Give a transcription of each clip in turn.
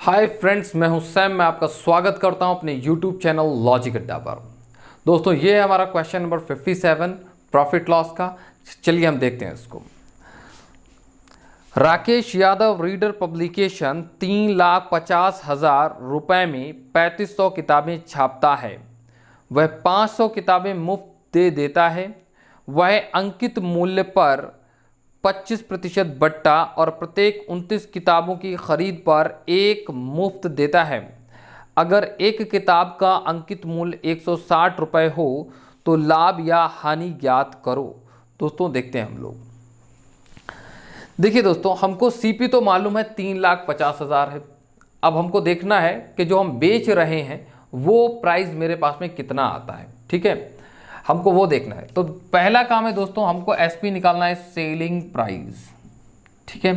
Hi friends, मैं हूं Sam. मैं आपका स्वागत करता हूं अपने यूट्यूब चैनल लॉजिक अड्डा पर। दोस्तों, ये है हमारा क्वेश्चन नंबर 57 प्रॉफिट लॉस का। चलिए हम देखते हैं इसको। राकेश यादव रीडर पब्लिकेशन 3,50,000 रुपए में 3500 किताबें छापता है। वह 500 किताबें मुफ्त दे देता है। वह अंकित मूल्य पर 25% बट्टा और प्रत्येक 29 किताबों की खरीद पर एक मुफ्त देता है। अगर एक किताब का अंकित मूल्य 160 रुपये हो तो लाभ या हानि ज्ञात करो। दोस्तों देखते हैं हम लोग। देखिए दोस्तों, हमको सीपी तो मालूम है 3,50,000 है। अब हमको देखना है कि जो हम बेच रहे हैं वो प्राइस मेरे पास में कितना आता है। ठीक है, हमको वो देखना है। तो पहला काम है दोस्तों, हमको एसपी निकालना है, सेलिंग प्राइस। ठीक है,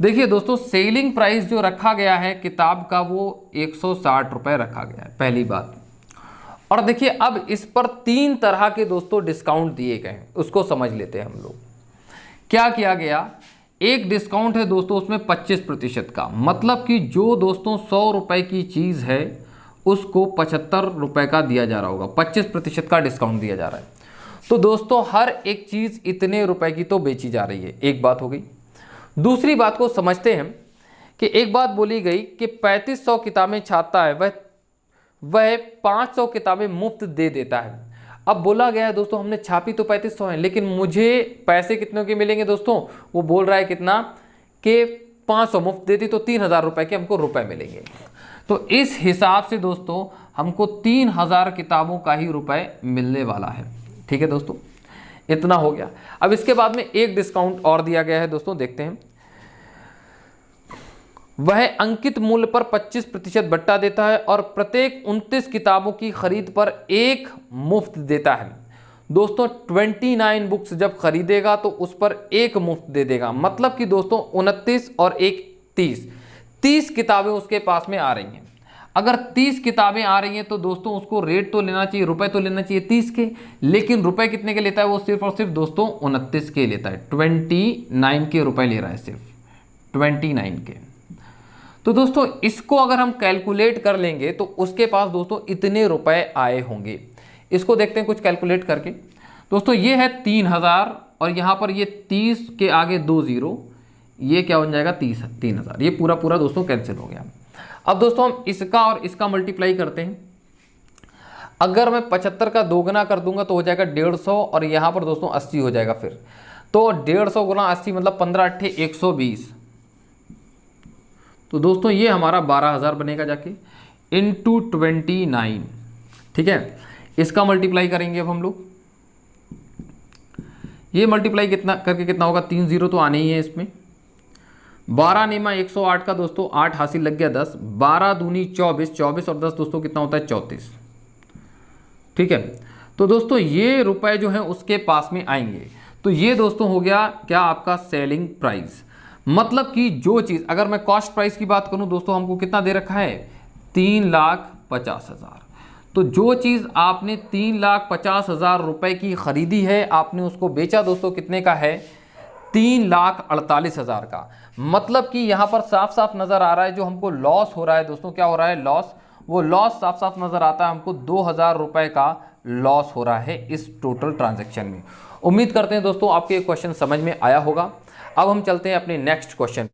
देखिए दोस्तों, सेलिंग प्राइस जो रखा गया है किताब का वो 160 रुपये रखा गया है, पहली बात। और देखिए अब इस पर 3 तरह के दोस्तों डिस्काउंट दिए गए हैं, उसको समझ लेते हैं हम लोग। क्या किया गया, एक डिस्काउंट है दोस्तों उसमें 25% का, मतलब कि जो दोस्तों 100 रुपये की चीज़ है उसको 75 रुपये का दिया जा रहा होगा। 25% का डिस्काउंट दिया जा रहा है। तो दोस्तों हर एक चीज़ इतने रुपए की तो बेची जा रही है, एक बात हो गई। दूसरी बात को समझते हैं कि एक बात बोली गई कि 3500 किताबें छापता है, वह 500 किताबें मुफ्त दे देता है। अब बोला गया है दोस्तों, हमने छापी तो 3500 है, लेकिन मुझे पैसे कितने के मिलेंगे दोस्तों? वो बोल रहा है कितना कि 500 मुफ्त देती तो 3,000 रुपये के हमको रुपए मिलेंगे। तो इस हिसाब से दोस्तों हमको 3,000 किताबों का ही रुपए मिलने वाला है। ठीक है दोस्तों, इतना हो गया। अब इसके बाद में एक डिस्काउंट और दिया गया है दोस्तों, देखते हैं। वह अंकित मूल्य पर 25% बट्टा देता है और प्रत्येक 29 किताबों की खरीद पर एक मुफ्त देता है। दोस्तों 29 बुक्स जब खरीदेगा तो उस पर एक मुफ्त दे देगा, मतलब कि दोस्तों 29 और एक 30 किताबें उसके पास में आ रही हैं। अगर 30 किताबें आ रही हैं तो दोस्तों उसको रेट तो लेना चाहिए, रुपए तो लेना चाहिए 30 के, लेकिन रुपए कितने के लेता है? वो सिर्फ और सिर्फ दोस्तों 29 के लेता है। 29 के रुपए ले रहा है, सिर्फ 29 के। तो दोस्तों इसको अगर हम कैलकुलेट कर लेंगे तो उसके पास दोस्तों इतने रुपए आए होंगे। इसको देखते हैं कुछ कैलकुलेट करके। दोस्तों ये है 3,000 और यहाँ पर ये 30 के आगे 2 0, ये क्या बन जाएगा? 3,000। ये पूरा पूरा दोस्तों कैंसिल हो गया। अब दोस्तों हम इसका और इसका मल्टीप्लाई करते हैं। अगर मैं 75 का दोगुना कर दूंगा तो हो जाएगा 150 और यहाँ पर दोस्तों 80 हो जाएगा। फिर तो 150 गुना 80 मतलब 15 8 120। तो दोस्तों ये हमारा 12,000 बनेगा जाके इंटू 29। ठीक है, इसका मल्टीप्लाई करेंगे अब हम लोग। ये मल्टीप्लाई कितना करके कितना होगा? 3 0 तो आने ही है इसमें। 12 निमा 108 का दोस्तों 8 हासिल लग गया 10, 12 दूनी 24, 24 और 10 दोस्तों कितना होता है? 34। ठीक है, तो दोस्तों ये रुपए जो है उसके पास में आएंगे। तो ये दोस्तों हो गया क्या आपका सेलिंग प्राइस। मतलब कि जो चीज़, अगर मैं कॉस्ट प्राइस की बात करूं दोस्तों, हमको कितना दे रखा है? 3,50,000। तो जो चीज़ आपने 3,50,000 रुपए की खरीदी है, आपने उसको बेचा दोस्तों कितने का है? 3,48,000 का। मतलब कि यहाँ पर साफ साफ नज़र आ रहा है जो हमको लॉस हो रहा है दोस्तों। क्या हो रहा है? लॉस। वो लॉस साफ साफ नज़र आता है हमको, 2,000 रुपये का लॉस हो रहा है इस टोटल ट्रांजैक्शन में। उम्मीद करते हैं दोस्तों आपके क्वेश्चन समझ में आया होगा। अब हम चलते हैं अपने नेक्स्ट क्वेश्चन।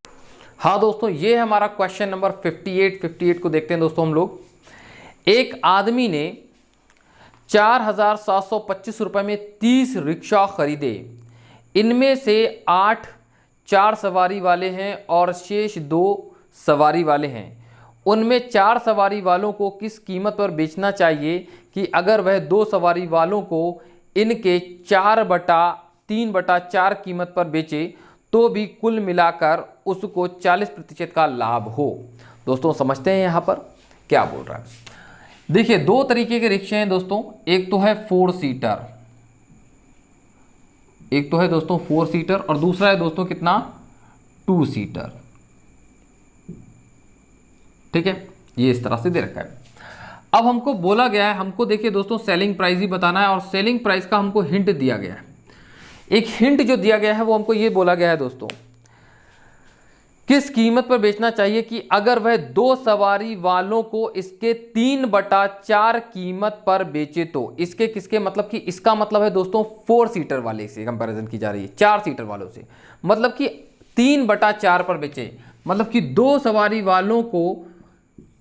हाँ दोस्तों, ये है हमारा क्वेश्चन नंबर 58 को देखते हैं दोस्तों हम लोग। एक आदमी ने 4,725 रुपये में 30 रिक्शा खरीदे। इनमें से 8 4 सवारी वाले हैं और शेष 2 सवारी वाले हैं। उनमें 4 सवारी वालों को किस कीमत पर बेचना चाहिए कि अगर वह 2 सवारी वालों को इनके 4/3/4 कीमत पर बेचे तो भी कुल मिलाकर उसको 40% का लाभ हो। दोस्तों समझते हैं यहाँ पर क्या बोल रहा है। देखिए 2 तरीके के रिक्शे हैं दोस्तों। एक तो है 4 सीटर, एक तो है दोस्तों 4 सीटर और दूसरा है दोस्तों कितना? 2 सीटर। ठीक है, ये इस तरह से दे रखा है। अब हमको बोला गया है, हमको देखिए दोस्तों सेलिंग प्राइस ही बताना है और सेलिंग प्राइस का हमको हिंट दिया गया है। एक हिंट जो दिया गया है वो हमको ये बोला गया है दोस्तों किस कीमत पर बेचना चाहिए कि अगर वह 2 सवारी वालों को इसके 3/4 कीमत पर बेचे तो? इसके किसके मतलब कि इसका मतलब है दोस्तों 4 सीटर वाले से कंपैरिजन की जा रही है 4 सीटर वालों से, मतलब कि 3/4 पर बेचे, मतलब कि 2 सवारी वालों को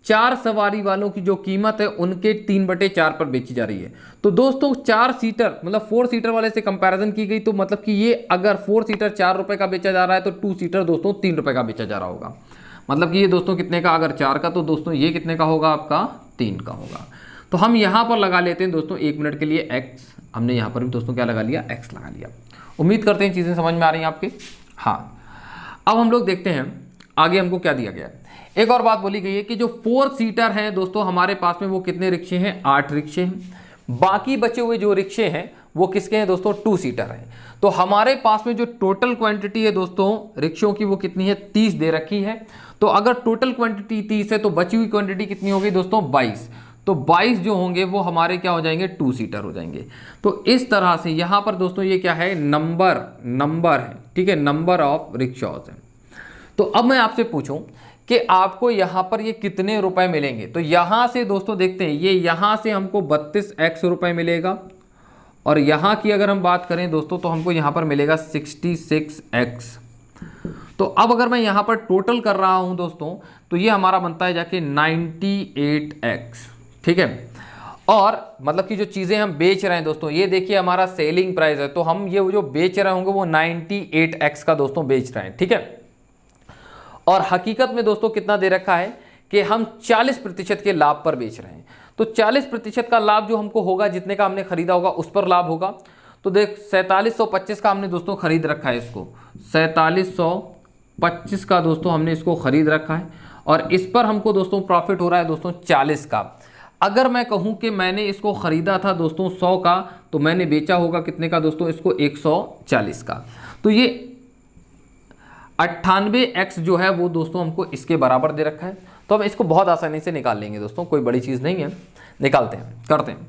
4 सवारी वालों की जो कीमत है उनके 3/4 पर बेची जा रही है। तो दोस्तों 4 सीटर मतलब 4 सीटर वाले से कंपैरिजन की गई, तो मतलब कि ये अगर 4 सीटर 4 रुपए का बेचा जा रहा है तो 2 सीटर दोस्तों 3 रुपए का बेचा जा रहा होगा। मतलब कि ये दोस्तों कितने का, अगर 4 का, तो दोस्तों ये कितने का होगा आपका 3 का होगा। तो हम यहाँ पर लगा लेते हैं दोस्तों 1 मिनट के लिए एक्स, हमने यहाँ पर भी दोस्तों क्या लगा लिया, एक्स लगा लिया। उम्मीद करते हैं चीज़ें समझ में आ रही हैं आपके। हाँ, अब हम लोग देखते हैं आगे हमको क्या दिया गया है। एक और बात बोली गई है कि जो 4 सीटर हैं दोस्तों हमारे पास में वो कितने रिक्शे हैं, 8 रिक्शे हैं। बाकी बचे हुए जो रिक्शे हैं वो किसके हैं दोस्तों, 2 सीटर हैं। तो हमारे पास में जो टोटल क्वांटिटी है दोस्तों रिक्शों की वो कितनी है, 30 दे रखी है। तो अगर टोटल क्वांटिटी 30 है तो बची हुई क्वांटिटी कितनी होगी दोस्तों, 22। तो 22 जो होंगे वो हमारे क्या हो जाएंगे, 2 सीटर हो जाएंगे। तो इस तरह से यहाँ पर दोस्तों ये क्या है, नंबर है, ठीक है, नंबर ऑफ रिक्शास है। तो अब मैं आपसे पूछूं कि आपको यहाँ पर ये कितने रुपए मिलेंगे, तो यहाँ से दोस्तों देखते हैं, ये यहाँ से हमको 32x रुपए मिलेगा, और यहाँ की अगर हम बात करें दोस्तों तो हमको यहाँ पर मिलेगा 66x। तो अब अगर मैं यहाँ पर टोटल कर रहा हूँ दोस्तों तो ये हमारा बनता है जाके 98x, ठीक है। और मतलब कि जो चीज़ें हम बेच रहे हैं दोस्तों, ये देखिए हमारा सेलिंग प्राइस है, तो हम ये जो बेच रहे होंगे वो 98x का दोस्तों बेच रहे हैं, ठीक है। और हकीकत में दोस्तों कितना दे रखा है कि हम 40% के लाभ पर बेच रहे हैं। तो 40% का लाभ जो हमको होगा, जितने का हमने खरीदा होगा उस पर लाभ होगा। तो देख 4725 का हमने दोस्तों खरीद रखा है, इसको 4725 का दोस्तों हमने इसको खरीद रखा है, और इस पर हमको दोस्तों प्रॉफिट हो रहा है दोस्तों 40 का। अगर मैं कहूं कि मैंने इसको खरीदा था दोस्तों 100 का, तो मैंने बेचा होगा कितने का दोस्तों, इसको 140 का। तो ये 98x जो है वो दोस्तों हमको इसके बराबर दे रखा है। तो हम इसको बहुत आसानी से निकाल लेंगे दोस्तों, कोई बड़ी चीज़ नहीं है, निकालते हैं, करते हैं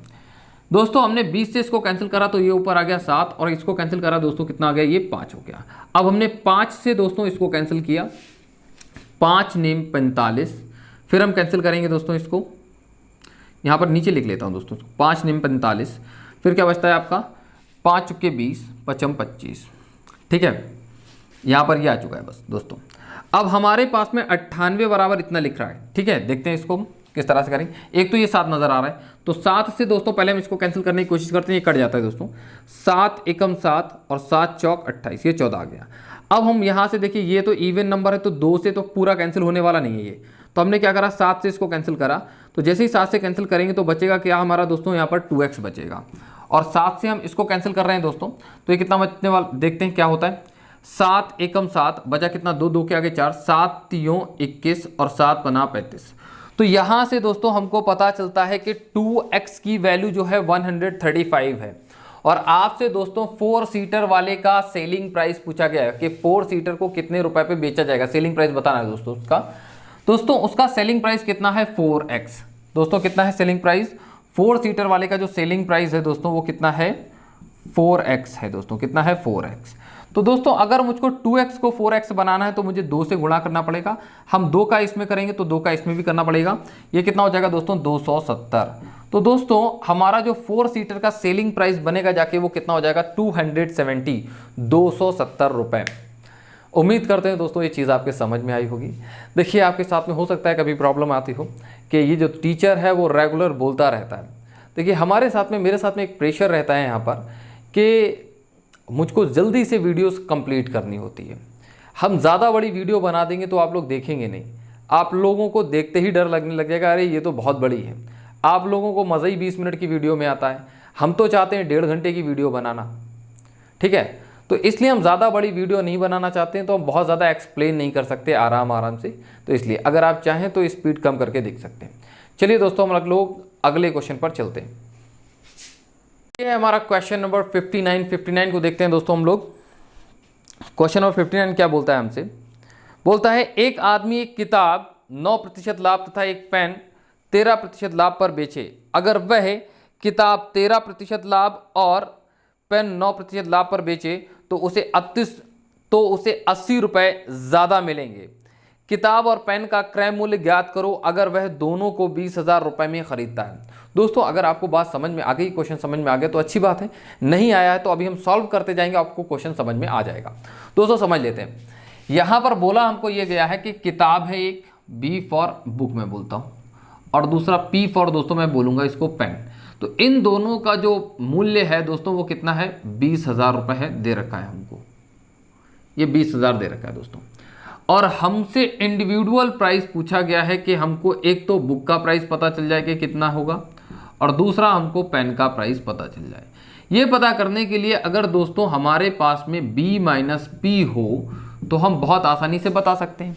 दोस्तों। हमने 20 से इसको कैंसिल करा तो ये ऊपर आ गया 7, और इसको कैंसिल करा दोस्तों कितना आ गया, ये 5 हो गया। अब हमने 5 से दोस्तों इसको कैंसिल किया, 5 नेम 45, फिर हम कैंसिल करेंगे दोस्तों इसको, यहाँ पर नीचे लिख लेता हूँ दोस्तों, 5 नेम 45, फिर क्या बचता है आपका 5 चुके 20, 5 25, ठीक है। यहाँ पर ये आ चुका है बस दोस्तों। अब हमारे पास में 98 बराबर इतना लिख रहा है, ठीक है। देखते हैं इसको किस तरह से करेंगे। एक तो ये 7 नज़र आ रहा है, तो 7 से दोस्तों पहले हम इसको कैंसिल करने की कोशिश करते हैं, ये कट जाता है दोस्तों। 7 एकम 7 और 7 चौक 28, ये 14 आ गया। अब हम यहाँ से देखिए ये तो इवन नंबर है, तो 2 से तो पूरा कैंसिल होने वाला नहीं है ये, तो हमने क्या करा 7 से इसको कैंसिल करा। तो जैसे ही 7 से कैंसिल करेंगे तो बचेगा क्या हमारा दोस्तों, यहाँ पर 2x बचेगा, और 7 से हम इसको कैंसिल कर रहे हैं दोस्तों, तो ये कितना बचने वाला, देखते हैं क्या होता है। 7 एकम 7 बचा कितना, 2 2 के आगे 4, 7 3 21 और 7 5 35। तो यहाँ से दोस्तों हमको पता चलता है कि 2x की वैल्यू जो है 135 है। और आपसे दोस्तों 4 सीटर वाले का सेलिंग प्राइस पूछा गया है कि 4 सीटर को कितने रुपए पे बेचा जाएगा, सेलिंग प्राइस बताना है दोस्तों उसका। दोस्तों उसका सेलिंग प्राइस कितना है, 4x। दोस्तों कितना है सेलिंग प्राइस, 4 सीटर वाले का जो सेलिंग प्राइस है दोस्तों वो कितना है, 4x है दोस्तों, कितना है 4x। तो दोस्तों अगर मुझको 2x को 4x बनाना है तो मुझे 2 से गुणा करना पड़ेगा। हम 2 का इसमें करेंगे तो 2 का इसमें भी करना पड़ेगा। ये कितना हो जाएगा दोस्तों, 270। तो दोस्तों हमारा जो 4 सीटर का सेलिंग प्राइस बनेगा जाके वो कितना हो जाएगा, 270, 270 रुपये। उम्मीद करते हैं दोस्तों ये चीज़ आपके समझ में आई होगी। देखिए आपके साथ में हो सकता है कभी प्रॉब्लम आती हो कि ये जो टीचर है वो रेगुलर बोलता रहता है। देखिए हमारे साथ में, मेरे साथ में एक प्रेशर रहता है यहाँ पर कि मुझको जल्दी से वीडियोस कंप्लीट करनी होती है। हम ज़्यादा बड़ी वीडियो बना देंगे तो आप लोग देखेंगे नहीं, आप लोगों को देखते ही डर लगने लग जाएगा, अरे ये तो बहुत बड़ी है। आप लोगों को मज़ा ही 20 मिनट की वीडियो में आता है, हम तो चाहते हैं 1.5 घंटे की वीडियो बनाना, ठीक है। तो इसलिए हम ज़्यादा बड़ी वीडियो नहीं बनाना चाहते हैं, तो हम बहुत ज़्यादा एक्सप्लेन नहीं कर सकते आराम से। तो इसलिए अगर आप चाहें तो स्पीड कम करके देख सकते हैं। चलिए दोस्तों हम लोग अगले क्वेश्चन पर चलते हैं। ये हमारा क्वेश्चन नंबर 59 को देखते हैं दोस्तों हम लोग। क्वेश्चन नंबर 59 क्या बोलता है हमसे, बोलता है एक आदमी एक किताब 9% लाभ तथा एक पेन 13% लाभ पर बेचे। अगर वह किताब 13% लाभ और पेन 9% लाभ पर बेचे तो उसे 80 रुपये ज़्यादा मिलेंगे। किताब और पेन का क्रय मूल्य ज्ञात करो अगर वह दोनों को 20,000 रुपए में खरीदता है। दोस्तों अगर आपको बात समझ में आ गई, क्वेश्चन समझ में आ गया तो अच्छी बात है, नहीं आया है तो अभी हम सॉल्व करते जाएंगे, आपको क्वेश्चन समझ में आ जाएगा। दोस्तों समझ लेते हैं, यहाँ पर बोला हमको ये गया है कि किताब है एक, बी फॉर बुक मैं बोलता हूँ, और दूसरा पी फॉर दोस्तों मैं बोलूँगा इसको पेन। तो इन दोनों का जो मूल्य है दोस्तों वो कितना है, 20,000 रुपये है, दे रखा है हमको, ये 20,000 दे रखा है दोस्तों। और हमसे इंडिविजुअल प्राइस पूछा गया है कि हमको एक तो बुक का प्राइस पता चल जाए कि कितना होगा, और दूसरा हमको पेन का प्राइस पता चल जाए। ये पता करने के लिए अगर दोस्तों हमारे पास में b माइनस पी हो तो हम बहुत आसानी से बता सकते हैं।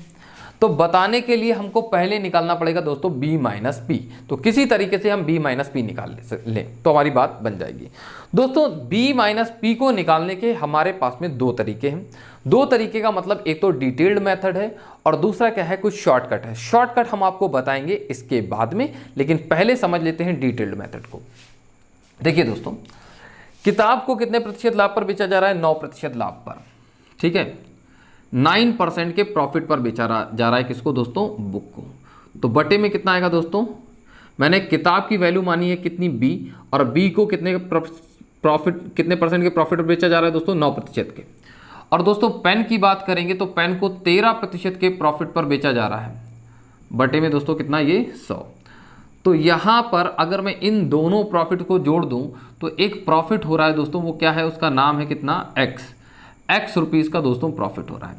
तो बताने के लिए हमको पहले निकालना पड़ेगा दोस्तों b माइनस पी। तो किसी तरीके से हम b माइनस पी निकाल लें तो हमारी बात बन जाएगी। दोस्तों b माइनस पी को निकालने के हमारे पास में दो तरीके हैं। दो तरीके का मतलब एक तो डिटेल्ड मेथड है और दूसरा क्या है, कुछ शॉर्टकट है। शॉर्टकट हम आपको बताएंगे इसके बाद में, लेकिन पहले समझ लेते हैं डिटेल्ड मेथड को। देखिए दोस्तों, किताब को कितने प्रतिशत लाभ पर बेचा जा रहा है, 9% लाभ पर, ठीक है, 9% के प्रॉफिट पर बेचा जा रहा है किसको दोस्तों, बुक को। तो बटे में कितना आएगा दोस्तों, मैंने किताब की वैल्यू मानी है कितनी b, और b को कितने प्रॉफिट, कितने परसेंट के प्रॉफिट पर बेचा जा रहा है दोस्तों, 9% के। और दोस्तों पेन की बात करेंगे तो पेन को 13% के प्रॉफिट पर बेचा जा रहा है, बटे में दोस्तों कितना, ये 100। तो यहाँ पर अगर मैं इन दोनों प्रॉफिट को जोड़ दूँ तो एक प्रॉफिट हो रहा है दोस्तों, वो क्या है, उसका नाम है कितना, x रुपीज़ का दोस्तों प्रॉफिट हो रहा है।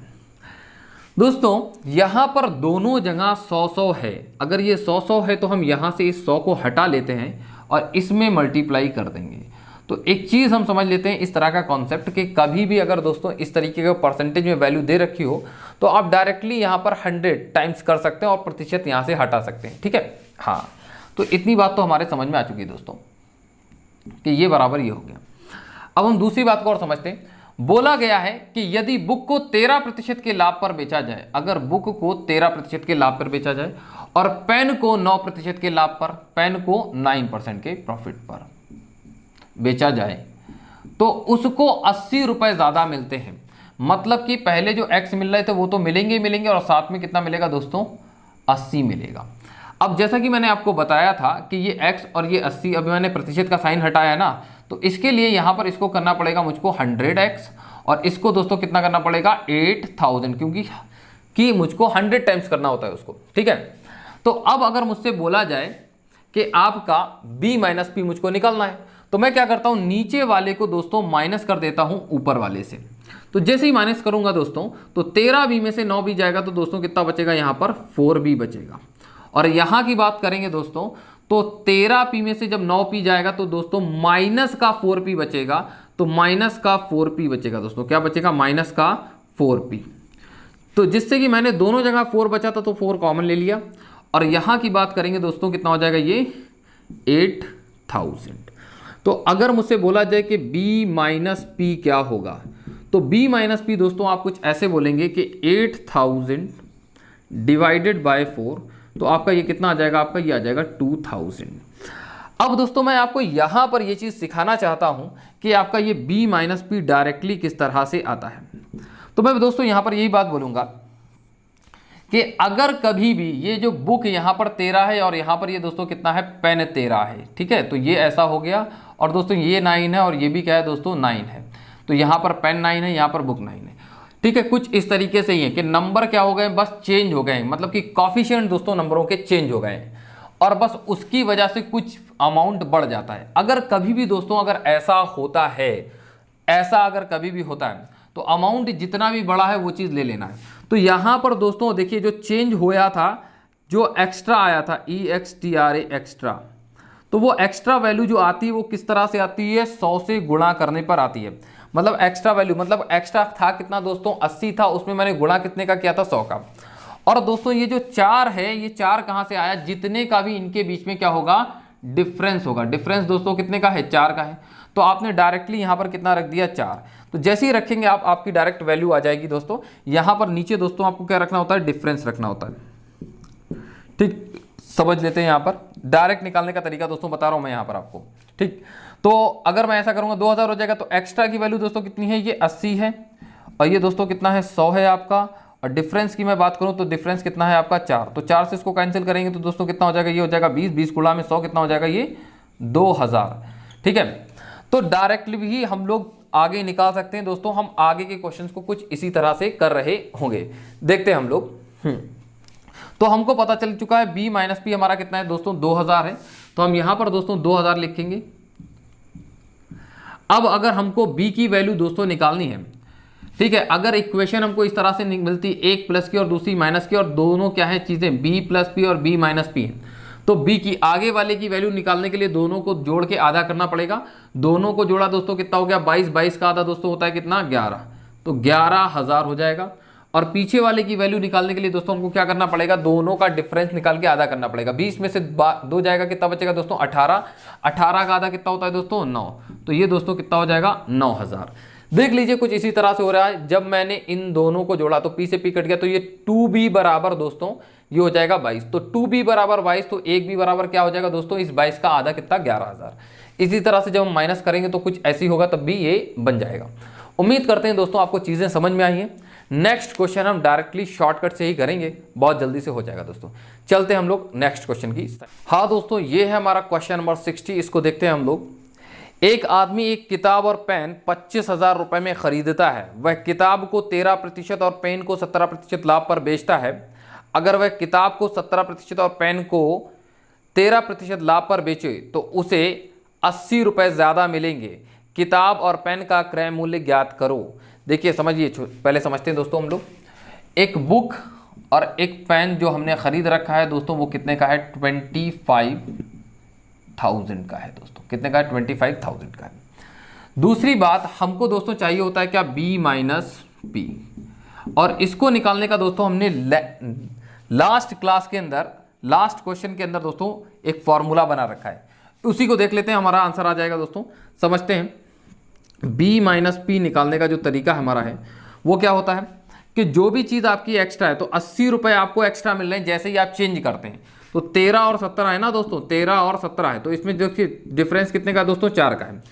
दोस्तों यहाँ पर दोनों जगह 100 है, अगर ये 100 है तो हम यहाँ से इस 100 को हटा लेते हैं और इसमें मल्टीप्लाई कर देंगे। तो एक चीज़ हम समझ लेते हैं इस तरह का कॉन्सेप्ट कि कभी भी अगर दोस्तों इस तरीके का परसेंटेज में वैल्यू दे रखी हो तो आप डायरेक्टली यहाँ पर 100 टाइम्स कर सकते हैं और प्रतिशत यहाँ से हटा सकते हैं, ठीक है। हाँ, तो इतनी बात तो हमारे समझ में आ चुकी है दोस्तों कि ये बराबर ये हो गया। अब हम दूसरी बात को और समझते हैं। बोला गया है कि यदि बुक को 13% के लाभ पर बेचा जाए, अगर बुक को 13% के लाभ पर बेचा जाए और पेन को 9% के लाभ पर, पेन को 9% के प्रॉफिट पर बेचा जाए तो उसको 80 रुपये ज़्यादा मिलते हैं। मतलब कि पहले जो x मिल रहे थे वो तो मिलेंगे ही मिलेंगे और साथ में कितना मिलेगा दोस्तों, 80 मिलेगा। अब जैसा कि मैंने आपको बताया था कि ये x और ये 80, अभी मैंने प्रतिशत का साइन हटाया ना, तो इसके लिए यहाँ पर इसको करना पड़ेगा मुझको 100x और इसको दोस्तों कितना करना पड़ेगा, 8000, क्योंकि मुझको 100 टाइम्स करना होता है उसको, ठीक है। तो अब अगर मुझसे बोला जाए कि आपका b माइनस पी मुझको निकालना है तो मैं क्या करता हूँ, नीचे वाले को दोस्तों माइनस कर देता हूँ ऊपर वाले से। तो जैसे ही माइनस करूँगा दोस्तों तो 13b में से 9b जाएगा तो दोस्तों कितना बचेगा, यहाँ पर 4b बचेगा। और यहाँ की बात करेंगे दोस्तों तो 13p में से जब 9p जाएगा तो दोस्तों माइनस का 4p बचेगा, तो माइनस का 4p बचेगा दोस्तों, क्या बचेगा, माइनस का 4p। तो जिससे कि मैंने दोनों जगह 4 बचा था तो 4 कॉमन ले लिया। और यहाँ की बात करेंगे दोस्तों कितना हो जाएगा, ये 8000। तो अगर मुझसे बोला जाए कि b माइनस पी क्या होगा, तो b माइनस पी दोस्तों आप कुछ ऐसे बोलेंगे कि 8000 डिवाइडेड बाय 4, तो आपका ये कितना आ जाएगा, आपका ये आ जाएगा 2000। अब दोस्तों मैं आपको यहाँ पर ये चीज़ सिखाना चाहता हूँ कि आपका ये b माइनस पी डायरेक्टली किस तरह से आता है। तो मैं दोस्तों यहाँ पर यही बात बोलूँगा कि अगर कभी भी ये जो बुक यहाँ पर 13 है और यहाँ पर ये दोस्तों कितना है, पेन 13 है, ठीक है, तो ये ऐसा हो गया। और दोस्तों ये 9 है और ये भी क्या है दोस्तों, 9 है। तो यहाँ पर पेन 9 है, यहाँ पर बुक 9 है, ठीक है। कुछ इस तरीके से ही है कि नंबर क्या हो गए, बस चेंज हो गए, मतलब कि कॉफिशिएंट दोस्तों नंबरों के चेंज हो गए और बस उसकी वजह से कुछ अमाउंट बढ़ जाता है। अगर कभी भी दोस्तों अगर ऐसा होता है, ऐसा अगर कभी भी होता है तो अमाउंट जितना भी बड़ा है वो चीज़ ले लेना है। तो यहाँ पर दोस्तों देखिए जो चेंज होया था, जो एक्स्ट्रा आया था EXTRA एक्स्ट्रा, तो वो एक्स्ट्रा वैल्यू जो आती है वो किस तरह से आती है, 100 से गुणा करने पर आती है। मतलब एक्स्ट्रा वैल्यू, मतलब एक्स्ट्रा था कितना दोस्तों, 80 था, उसमें मैंने गुणा कितने का किया था, 100 का। और दोस्तों ये जो 4 है, ये 4 कहाँ से आया, जितने का भी इनके बीच में क्या होगा, डिफरेंस होगा। डिफरेंस दोस्तों कितने का है, 4 का है। तो आपने डायरेक्टली यहाँ पर कितना रख दिया, 4। तो जैसे ही रखेंगे आप, आपकी डायरेक्ट वैल्यू आ जाएगी दोस्तों। यहाँ पर नीचे दोस्तों आपको क्या रखना होता है, डिफरेंस रखना होता है, ठीक। समझ लेते हैं यहाँ पर डायरेक्ट निकालने का तरीका दोस्तों बता रहा हूँ मैं यहाँ पर आपको, ठीक। तो अगर मैं ऐसा करूँगा 2000 हो जाएगा, तो एक्स्ट्रा की वैल्यू दोस्तों कितनी है, ये 80 है और ये दोस्तों कितना है, 100 है आपका। और डिफरेंस की मैं बात करूं तो डिफरेंस कितना है आपका 4, तो 4 से इसको कैंसिल करेंगे तो दोस्तों कितना हो जाएगा, ये हो जाएगा 20, 20 गुणा में 100 कितना हो जाएगा, ये 2000। ठीक है, तो डायरेक्टली भी हम लोग आगे निकाल सकते हैं दोस्तों। हम आगे के क्वेश्चंस को कुछ इसी तरह से कर रहे होंगे, देखते हैं हम लोग। तो हमको पता चल चुका है b माइनस पी हमारा कितना है दोस्तों, 2000 है। तो हम यहां पर दोस्तों 2000 लिखेंगे। अब अगर हमको b की वैल्यू दोस्तों निकालनी है, ठीक है, अगर इक्वेशन हमको इस तरह से मिलती, एक प्लस की और दूसरी माइनस की, और दोनों क्या है चीजें, b प्लस पी और b माइनस पी है, तो b की आगे वाले की वैल्यू निकालने के लिए दोनों को जोड़ के आधा करना पड़ेगा। दोनों को जोड़ा दोस्तों कितना हो गया, 22, 22 का आधा दोस्तों होता है कितना, 11, तो 11,000 हो जाएगा। और पीछे वाले की वैल्यू निकालने के लिए दोस्तों हमको क्या करना पड़ेगा, दोनों का डिफरेंस निकाल के आधा करना पड़ेगा। 20 में से 2 जाएगा, कितना बचेगा दोस्तों, 18, 18 का आधा कितना होता है दोस्तों, 9, तो ये दोस्तों कितना हो जाएगा, 9000। देख लीजिए कुछ इसी तरह से हो रहा है। जब मैंने इन दोनों को जोड़ा तो p से p कट गया, तो ये 2b बराबर दोस्तों ये हो जाएगा 22, तो 2b बराबर 22, तो 1b बराबर क्या हो जाएगा दोस्तों, इस 22 का आधा कितना, 11000। इसी तरह से जब हम माइनस करेंगे तो कुछ ऐसी होगा, तब भी ये बन जाएगा। उम्मीद करते हैं दोस्तों आपको चीजें समझ में आई हैं। नेक्स्ट क्वेश्चन हम डायरेक्टली शॉर्टकट से ही करेंगे, बहुत जल्दी से हो जाएगा दोस्तों। चलते हैं हम लोग नेक्स्ट क्वेश्चन की। हाँ दोस्तों, ये है हमारा क्वेश्चन नंबर 60, इसको देखते हैं हम लोग। एक आदमी एक किताब और पेन 25,000 रुपए में खरीदता है। वह किताब को 13% और पेन को 17% लाभ पर बेचता है। अगर वह किताब को 17% और पेन को 13% लाभ पर बेचे तो उसे 80 रुपये ज़्यादा मिलेंगे। किताब और पेन का क्रय मूल्य ज्ञात करो। देखिए समझिए, पहले समझते हैं दोस्तों हम लोग। एक बुक और एक पेन जो हमने खरीद रखा है दोस्तों, वो कितने का है, 25,000 का है दोस्तों। कितने का है, 25,000 का है। दूसरी बात, हमको दोस्तों चाहिए होता है क्या, b माइनस पी, और इसको निकालने का दोस्तों हमने लास्ट क्लास के अंदर, लास्ट क्वेश्चन के अंदर दोस्तों एक फॉर्मूला बना रखा है, उसी को देख लेते हैं, हमारा आंसर आ जाएगा दोस्तों। समझते हैं, b माइनस पी निकालने का जो तरीका हमारा है वो क्या होता है कि जो भी चीज़ आपकी एक्स्ट्रा है, तो 80 रुपये आपको एक्स्ट्रा मिल रहे हैं जैसे ही आप चेंज करते हैं। तो 13 और 17 है ना दोस्तों, 13 और 17 है, तो इसमें देखिए डिफरेंस कितने का दोस्तों, 4 का है।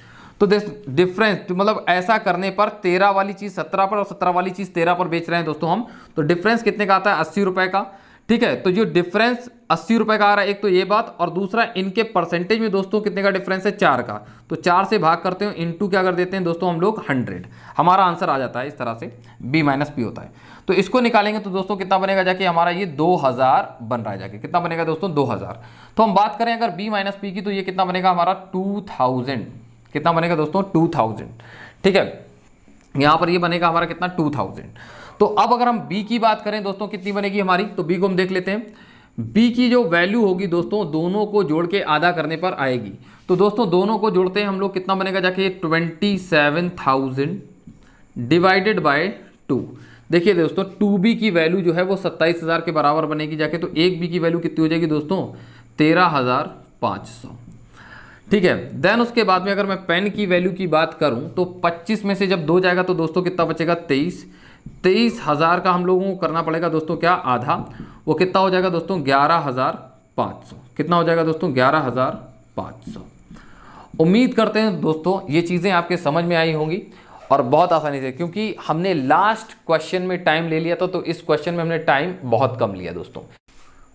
तो डिफरेंस मतलब ऐसा करने पर 13 वाली चीज़ 17 पर और 17 वाली चीज़ 13 पर बेच रहे हैं दोस्तों हम, तो डिफरेंस कितने का आता है, 80 रुपये का। ठीक है, तो जो डिफरेंस 80 रुपये का आ रहा है, एक तो ये बात, और दूसरा इनके परसेंटेज में दोस्तों कितने का डिफरेंस है, 4 का। तो 4 से भाग करते हैं, इंटू क्या कर देते हैं दोस्तों हम लोग, 100। हमारा आंसर आ जाता है इस तरह से, b माइनस पी होता है। तो इसको निकालेंगे तो दोस्तों कितना बनेगा, जाके हमारा ये 2000 बन रहा है, जाके कितना बनेगा दोस्तों, 2000। तो हम बात करें अगर b माइनस पी की, तो ये कितना बनेगा हमारा 2000। कितना बनेगा दोस्तों, 2000। ठीक है, यहाँ पर ये बनेगा हमारा कितना, 2000। तो अब अगर हम b की बात करें दोस्तों, कितनी बनेगी हमारी, तो b को हम देख लेते हैं। b की जो वैल्यू होगी दोस्तों, दोनों को जोड़ के आधा करने पर आएगी। तो दोस्तों दोनों को जोड़ते हैं हम लोग, कितना बनेगा जाके 27,000 डिवाइडेड बाय 2। देखिए दोस्तों 2b की वैल्यू जो है वो 27,000 के बराबर बनेगी जाके, तो 1b की वैल्यू कितनी हो जाएगी दोस्तों, 13,500। ठीक है, देन उसके बाद में अगर मैं पेन की वैल्यू की बात करूं तो 25 में से जब 2 जाएगा तो दोस्तों कितना बचेगा, 23,000 का हम लोगों को करना पड़ेगा दोस्तों क्या, आधा। वो कितना हो जाएगा दोस्तों, 11,500। कितना हो जाएगा दोस्तों, 11,500। उम्मीद करते हैं दोस्तों ये चीज़ें आपके समझ में आई होंगी और बहुत आसानी से, क्योंकि हमने लास्ट क्वेश्चन में टाइम ले लिया था, तो इस क्वेश्चन में हमने टाइम बहुत कम लिया दोस्तों।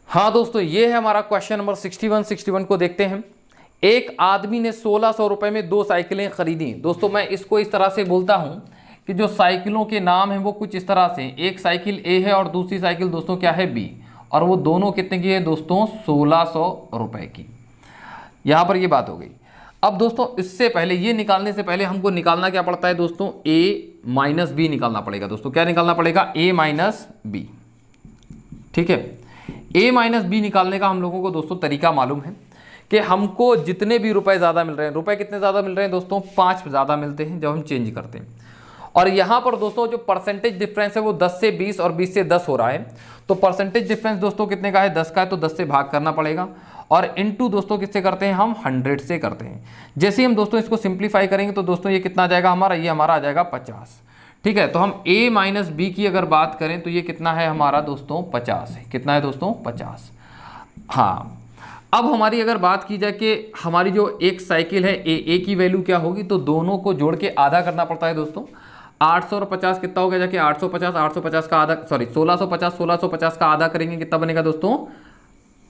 हाँ दोस्तों, ये है हमारा क्वेश्चन नंबर 61 को देखते हैं। एक आदमी ने 1600 रुपये में 2 साइकिलें खरीदी। दोस्तों मैं इसको इस तरह से बोलता हूँ कि जो साइकिलों के नाम हैं वो कुछ इस तरह से, एक साइकिल ए है और दूसरी साइकिल दोस्तों क्या है, बी, और वो दोनों कितने की है दोस्तों, 1600 रुपये की। यहाँ पर ये बात हो गई। अब दोस्तों इससे पहले, ये निकालने से पहले हमको निकालना क्या पड़ता है दोस्तों, a माइनस बी निकालना पड़ेगा दोस्तों। क्या निकालना पड़ेगा, a माइनस बी। ठीक है, a माइनस बी निकालने का हम लोगों को दोस्तों तरीका मालूम है कि हमको जितने भी रुपए ज़्यादा मिल रहे हैं, रुपए कितने ज़्यादा मिल रहे हैं दोस्तों, 5 ज़्यादा मिलते हैं जब हम चेंज करते हैं। और यहाँ पर दोस्तों जो परसेंटेज डिफरेंस है वो 10 से 20 और 20 से 10 हो रहा है। तो परसेंटेज डिफरेंस दोस्तों कितने का है, 10 का है, तो 10 से भाग करना पड़ेगा, और इनटू दोस्तों किससे करते हैं हम, 100 से करते हैं। जैसे ही हम दोस्तों इसको सिंप्लीफाई करेंगे तो दोस्तों ये कितना आ जाएगा हमारा, ये हमारा आ जाएगा 50। ठीक है, तो हम a माइनस बी की अगर बात करें तो ये कितना है हमारा दोस्तों, 50 है। कितना है दोस्तों, 50। हाँ, अब हमारी अगर बात की जाए कि हमारी जो एक साइकिल है ए की वैल्यू क्या होगी, तो दोनों को जोड़ के आधा करना पड़ता है दोस्तों। 800 और 50 कितना हो गया जाके 850, 850 का आधा, सॉरी 1650, 1650 का आधा करेंगे कितना बनेगा दोस्तों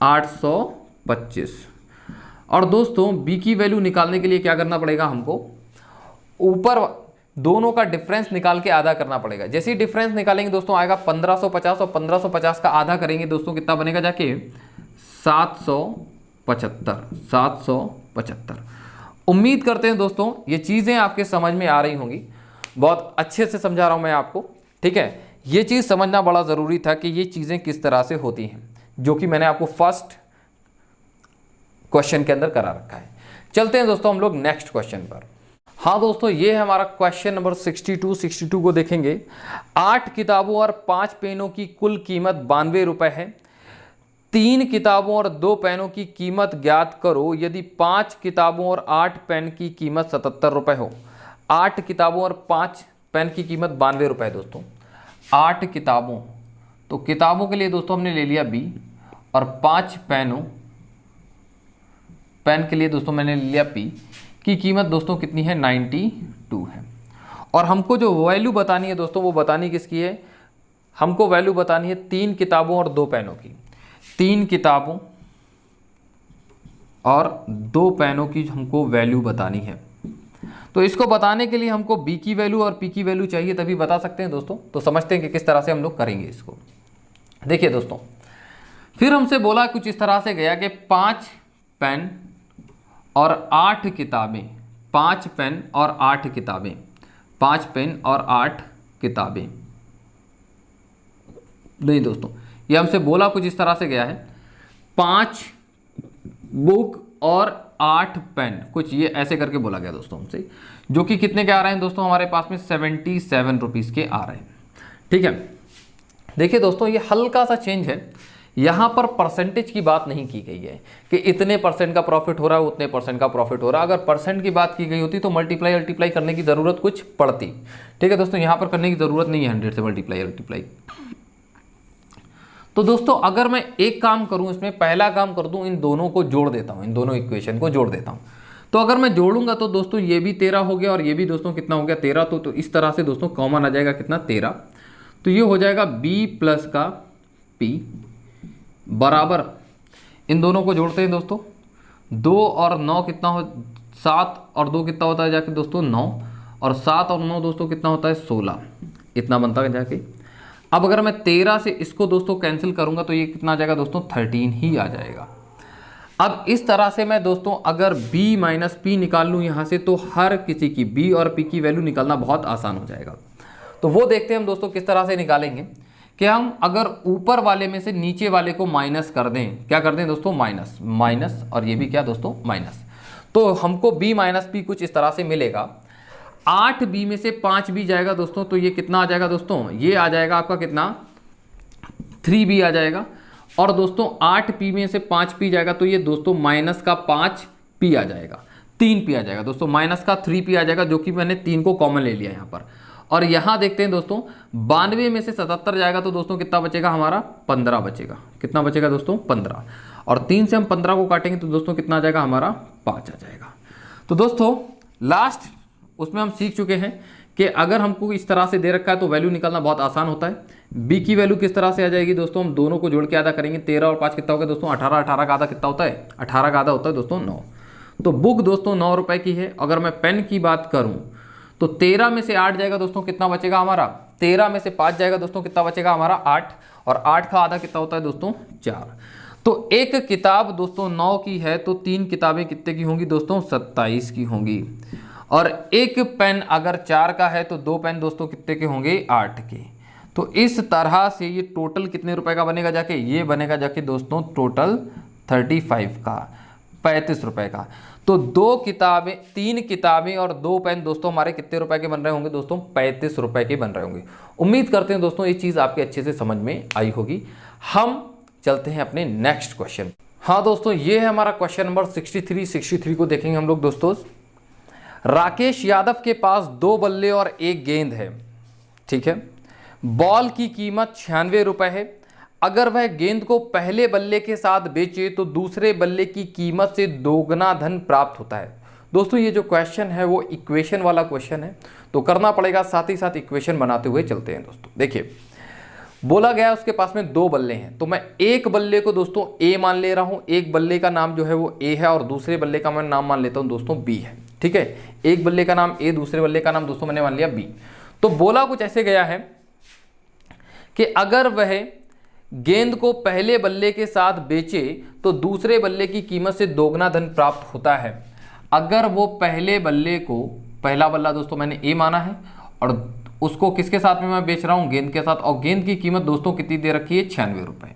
825। और दोस्तों बी की वैल्यू निकालने के लिए क्या करना पड़ेगा हमको, ऊपर दोनों का डिफरेंस निकाल के आधा करना पड़ेगा। जैसे ही डिफरेंस निकालेंगे दोस्तों आएगा 1550 और 1550 का आधा करेंगे दोस्तों कितना बनेगा जाके 775, 775। उम्मीद करते हैं दोस्तों ये चीज़ें आपके समझ में आ रही होंगी, बहुत अच्छे से समझा रहा हूं मैं आपको, ठीक है। ये चीज़ समझना बड़ा ज़रूरी था कि ये चीज़ें किस तरह से होती हैं, जो कि मैंने आपको फर्स्ट क्वेश्चन के अंदर करा रखा है। चलते हैं दोस्तों हम लोग नेक्स्ट क्वेश्चन पर। हाँ दोस्तों, ये है हमारा क्वेश्चन नंबर 62 को देखेंगे। 8 किताबों और 5 पेनों की कुल कीमत 92 रुपये है। 3 किताबों और 2 पेनों की कीमत ज्ञात करो यदि 5 किताबों और 8 पेन की कीमत 77 रुपये हो। 8 किताबों और 5 पेन की कीमत 92 रुपये दोस्तों। 8 किताबों, तो किताबों के लिए दोस्तों हमने ले लिया बी, और 5 पेन के लिए दोस्तों मैंने ले लिया पी की कीमत दोस्तों कितनी है 92 है। और हमको जो वैल्यू बतानी है दोस्तों वो बतानी किसकी है, हमको वैल्यू बतानी है 3 किताबों और 2 पेनों की। 3 किताबों और 2 पेनों की हमको वैल्यू बतानी है। तो इसको बताने के लिए हमको बी की वैल्यू और पी की वैल्यू चाहिए, तभी बता सकते हैं दोस्तों। तो समझते हैं कि किस तरह से हम लोग करेंगे इसको। देखिए दोस्तों, फिर हमसे बोला कुछ इस तरह से गया कि 5 पेन और 8 किताबें, 5 पेन और 8 किताबें, 5 पेन और 8 किताबें। नहीं दोस्तों, ये हमसे बोला कुछ इस तरह से गया है, 5 बुक और 8 पेन, कुछ ये ऐसे करके बोला गया दोस्तों हमसे, जो कि कितने के आ रहे हैं दोस्तों हमारे पास में 77 रुपीज़ के आ रहे हैं, ठीक है। देखिए दोस्तों, ये हल्का सा चेंज है, यहाँ पर परसेंटेज की बात नहीं की गई है कि इतने परसेंट का प्रॉफिट हो रहा है, उतने परसेंट का प्रॉफिट हो रहा है। अगर परसेंट की बात की गई होती तो मल्टीप्लाई करने की ज़रूरत कुछ पड़ती, ठीक है दोस्तों। यहाँ पर करने की ज़रूरत नहीं है 100 से मल्टीप्लाई। तो दोस्तों अगर मैं एक काम करूँ, इसमें पहला काम कर दूँ, इन दोनों को जोड़ देता हूँ, इन दोनों इक्वेशन को जोड़ देता हूँ। तो अगर मैं जोड़ूंगा तो दोस्तों ये भी 13 हो गया और ये भी दोस्तों कितना हो गया 13। तो इस तरह से दोस्तों कॉमन आ जाएगा कितना 13। तो ये हो जाएगा b प्लस का p बराबर, इन दोनों को जोड़ते हैं दोस्तों, 2 और 9 कितना हो, 7 और 2 कितना होता है जाके दोस्तों 9, और 7 और 9 दोस्तों कितना होता है 16, इतना बनता है जाके। अब अगर मैं 13 से इसको दोस्तों कैंसिल करूंगा तो ये कितना आ जाएगा दोस्तों 13 ही आ जाएगा। अब इस तरह से मैं दोस्तों अगर b माइनस पी निकाल लूँ यहाँ से, तो हर किसी की b और p की वैल्यू निकालना बहुत आसान हो जाएगा। तो वो देखते हैं हम दोस्तों किस तरह से निकालेंगे कि हम अगर ऊपर वाले में से नीचे वाले को माइनस कर दें, क्या कर दें दोस्तों माइनस, और ये भी क्या दोस्तों माइनस, तो हमको b माइनस पी कुछ इस तरह से मिलेगा। 8b में से 5b जाएगा दोस्तों, तो ये कितना आ जाएगा दोस्तों, ये आ जाएगा आपका कितना 3b आ जाएगा। और दोस्तों 8p में से 5p जाएगा तो ये दोस्तों माइनस का 5p आ जाएगा, 3p आ जाएगा दोस्तों, माइनस का 3p आ जाएगा, जो कि मैंने 3 को कॉमन ले लिया यहाँ पर। और यहाँ देखते हैं दोस्तों 92 में से 77 जाएगा तो दोस्तों कितना बचेगा हमारा 15 बचेगा, कितना बचेगा दोस्तों 15, और 3 से हम 15 को काटेंगे तो दोस्तों कितना आ जाएगा हमारा 5 आ जाएगा। तो दोस्तों लास्ट उसमें हम सीख चुके हैं कि अगर हमको इस तरह से दे रखा है तो वैल्यू निकालना बहुत आसान होता है। बी की वैल्यू किस तरह से आ जाएगी दोस्तों, हम दोनों को जोड़ के आधा करेंगे, 13 और 5 कितना होगा दोस्तों 18, 18 का आधा कितना होता है 18 का आधा होता है दोस्तों 9। तो बुक दोस्तों 9 रुपए की है। अगर मैं पेन की बात करूं तो 13 में से 8 जाएगा दोस्तों कितना बचेगा हमारा, 13 में से 5 जाएगा दोस्तों कितना बचेगा हमारा 8, और 8 का आधा कितना होता है दोस्तों 4। तो एक किताब दोस्तों 9 की है तो 3 किताबें कितने की होंगी दोस्तों 27 की होंगी। और एक पेन अगर 4 का है तो 2 पेन दोस्तों कितने के होंगे 8 के। तो इस तरह से ये टोटल कितने रुपए का बनेगा जाके, ये बनेगा जाके दोस्तों टोटल 35 का 35 रुपए का। तो 2 किताबें 3 किताबें और 2 पेन दोस्तों हमारे कितने रुपए के बन रहे होंगे दोस्तों 35 रुपए के बन रहे होंगे। उम्मीद करते हैं दोस्तों ये चीज़ आपके अच्छे से समझ में आई होगी। हम चलते हैं अपने नेक्स्ट क्वेश्चन। हाँ दोस्तों, ये है हमारा क्वेश्चन नंबर 63 को देखेंगे हम लोग दोस्तों। राकेश यादव के पास 2 बल्ले और 1 गेंद है, ठीक है। बॉल की कीमत 96 रुपए है। अगर वह गेंद को पहले बल्ले के साथ बेचे तो दूसरे बल्ले की कीमत से दोगुना धन प्राप्त होता है। दोस्तों ये जो क्वेश्चन है वो इक्वेशन वाला क्वेश्चन है, तो करना पड़ेगा, साथ ही साथ इक्वेशन बनाते हुए चलते हैं दोस्तों। देखिए बोला गया उसके पास में 2 बल्ले हैं, तो मैं एक बल्ले को दोस्तों ए मान ले रहा हूं, एक बल्ले का नाम जो है वो ए है और दूसरे बल्ले का मैं नाम मान लेता हूं दोस्तों बी है। ठीक है, एक बल्ले का नाम ए, दूसरे बल्ले का नाम दोस्तों मैंने मान लिया बी। तो बोला कुछ ऐसे गया है कि अगर वह गेंद को पहले बल्ले के साथ बेचे तो दूसरे बल्ले की कीमत से दोगुना धन प्राप्त होता है। अगर वो पहले बल्ले को, पहला बल्ला दोस्तों मैंने ए माना है और उसको किसके साथ में मैं बेच रहा हूं, गेंद के साथ, और गेंद की कीमत दोस्तों कितनी दे रखी है, 96 रुपए।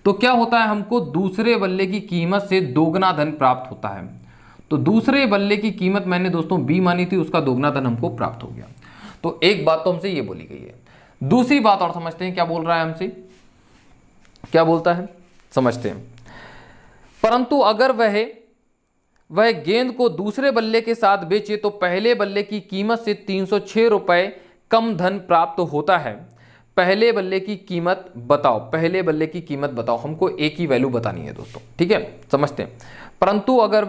तो क्या होता है, हमको दूसरे बल्ले की कीमत से दोगुना धन प्राप्त होता है। तो दूसरे बल्ले की कीमत मैंने दोस्तों बी मानी थी, उसका दोगुना धन हमको प्राप्त हो गया। तो एक बात तो हमसे ये बोली गई है। दूसरी बात और समझते हैं, क्या बोल रहा है हमसे, क्या बोलता है समझते हैं। परंतु अगर वह गेंद को दूसरे बल्ले के साथ बेचे तो पहले बल्ले की कीमत से 306 रुपए कम धन प्राप्त होता है। पहले बल्ले की कीमत बताओ, पहले बल्ले की कीमत बताओ, हमको ए की वैल्यू बतानी है दोस्तों। ठीक है, समझते हैं। परंतु अगर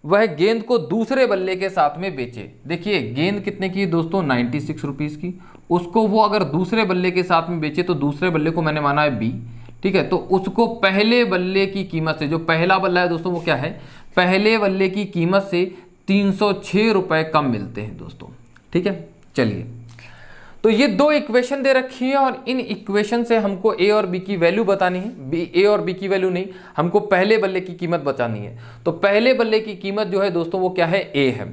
वह गेंद को दूसरे बल्ले के साथ में बेचे, देखिए गेंद कितने की दोस्तों, 96 रुपीज़ की, उसको वो अगर दूसरे बल्ले के साथ में बेचे तो दूसरे बल्ले को मैंने माना है बी। ठीक है, तो उसको पहले बल्ले की कीमत से, जो पहला बल्ला है दोस्तों वो क्या है, पहले बल्ले की कीमत से 306 रुपए कम मिलते हैं दोस्तों। ठीक है, चलिए तो ये 2 इक्वेशन दे रखी है और इन इक्वेशन से हमको ए और बी की वैल्यू बतानी है। ए और बी की वैल्यू नहीं, हमको पहले बल्ले की कीमत बतानी है। तो पहले बल्ले की कीमत जो है दोस्तों वो क्या है, ए है।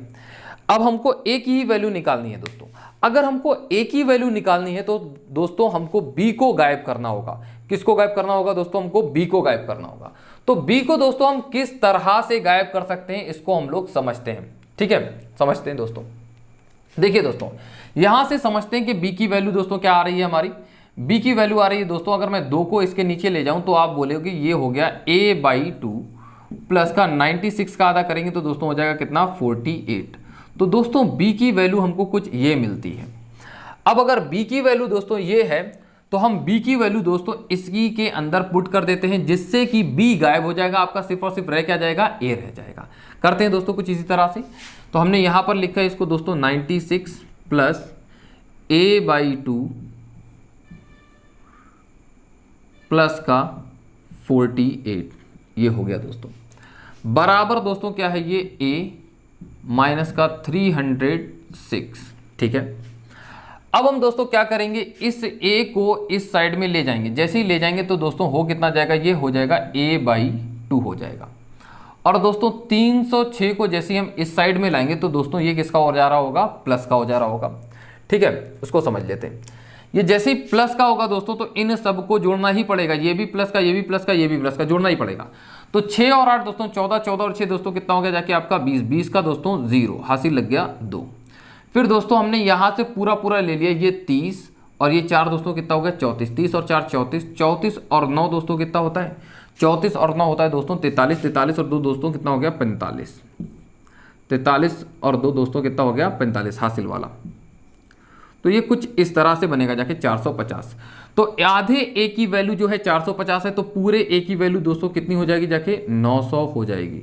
अब हमको ए की ही वैल्यू निकालनी है दोस्तों। अगर हमको ए की वैल्यू निकालनी है तो दोस्तों हमको बी को गायब करना होगा। किसको गायब करना होगा दोस्तों, हमको बी को गायब करना होगा। तो बी को दोस्तों हम किस तरह से गायब कर सकते हैं, इसको हम लोग समझते हैं। ठीक है, समझते हैं दोस्तों। देखिए दोस्तों, यहां से समझते हैं कि बी की वैल्यू दोस्तों क्या आ रही है, हमारी बी की वैल्यू आ रही है दोस्तों, अगर मैं 2 को इसके नीचे ले जाऊं तो आप बोलोगे ये हो गया a/2 प्लस का 96 का आधा करेंगे तो दोस्तों हो जाएगा कितना, 48। तो दोस्तों बी की वैल्यू हमको कुछ ये मिलती है। अब अगर बी की वैल्यू दोस्तों ये है तो हम बी की वैल्यू दोस्तों इसी के अंदर पुट कर देते हैं, जिससे कि बी गायब हो जाएगा, आपका सिर्फ और सिर्फ रह क्या जाएगा, ए रह जाएगा। करते हैं दोस्तों कुछ इसी तरह से। तो हमने यहां पर लिखा है इसको दोस्तों 96 प्लस a/2 प्लस का 48, ये हो गया दोस्तों, बराबर दोस्तों क्या है, ये a माइनस का 306। ठीक है, अब हम दोस्तों क्या करेंगे, इस a को इस साइड में ले जाएंगे। जैसे ही ले जाएंगे तो दोस्तों हो कितना जाएगा, ये हो जाएगा a/2 हो जाएगा। और दोस्तों 306 को जैसे ही हम इस साइड में लाएंगे तो दोस्तों ये किसका हो जा रहा होगा, प्लस का हो जा रहा होगा। ठीक है, उसको समझ लेते हैं। ये जैसे ही प्लस का होगा दोस्तों तो इन सब को जोड़ना ही पड़ेगा, ये भी प्लस का, ये भी प्लस का, ये भी प्लस का, जोड़ना ही पड़ेगा। तो 6 और 8 दोस्तों 14, 14 और 6 दोस्तों कितना हो गया जाके आपका 20, 20 का दोस्तों 0 हासिल लग गया 2। फिर दोस्तों हमने यहाँ से पूरा पूरा ले लिया, ये 30 और ये 4 दोस्तों कितना हो गया, 34, 30 और 4 34, 34 और 9 दोस्तों कितना होता है, 34 और 9 होता है दोस्तों 43, 43 और 2 दोस्तों कितना हो गया, 45, 43 और 2 दोस्तों कितना हो गया, 45 हासिल वाला। तो ये कुछ इस तरह से बनेगा जाके 450। तो आधे ए की वैल्यू जो है 450 है, तो पूरे ए की वैल्यू दोस्तों कितनी हो जाएगी जाके 900 हो जाएगी।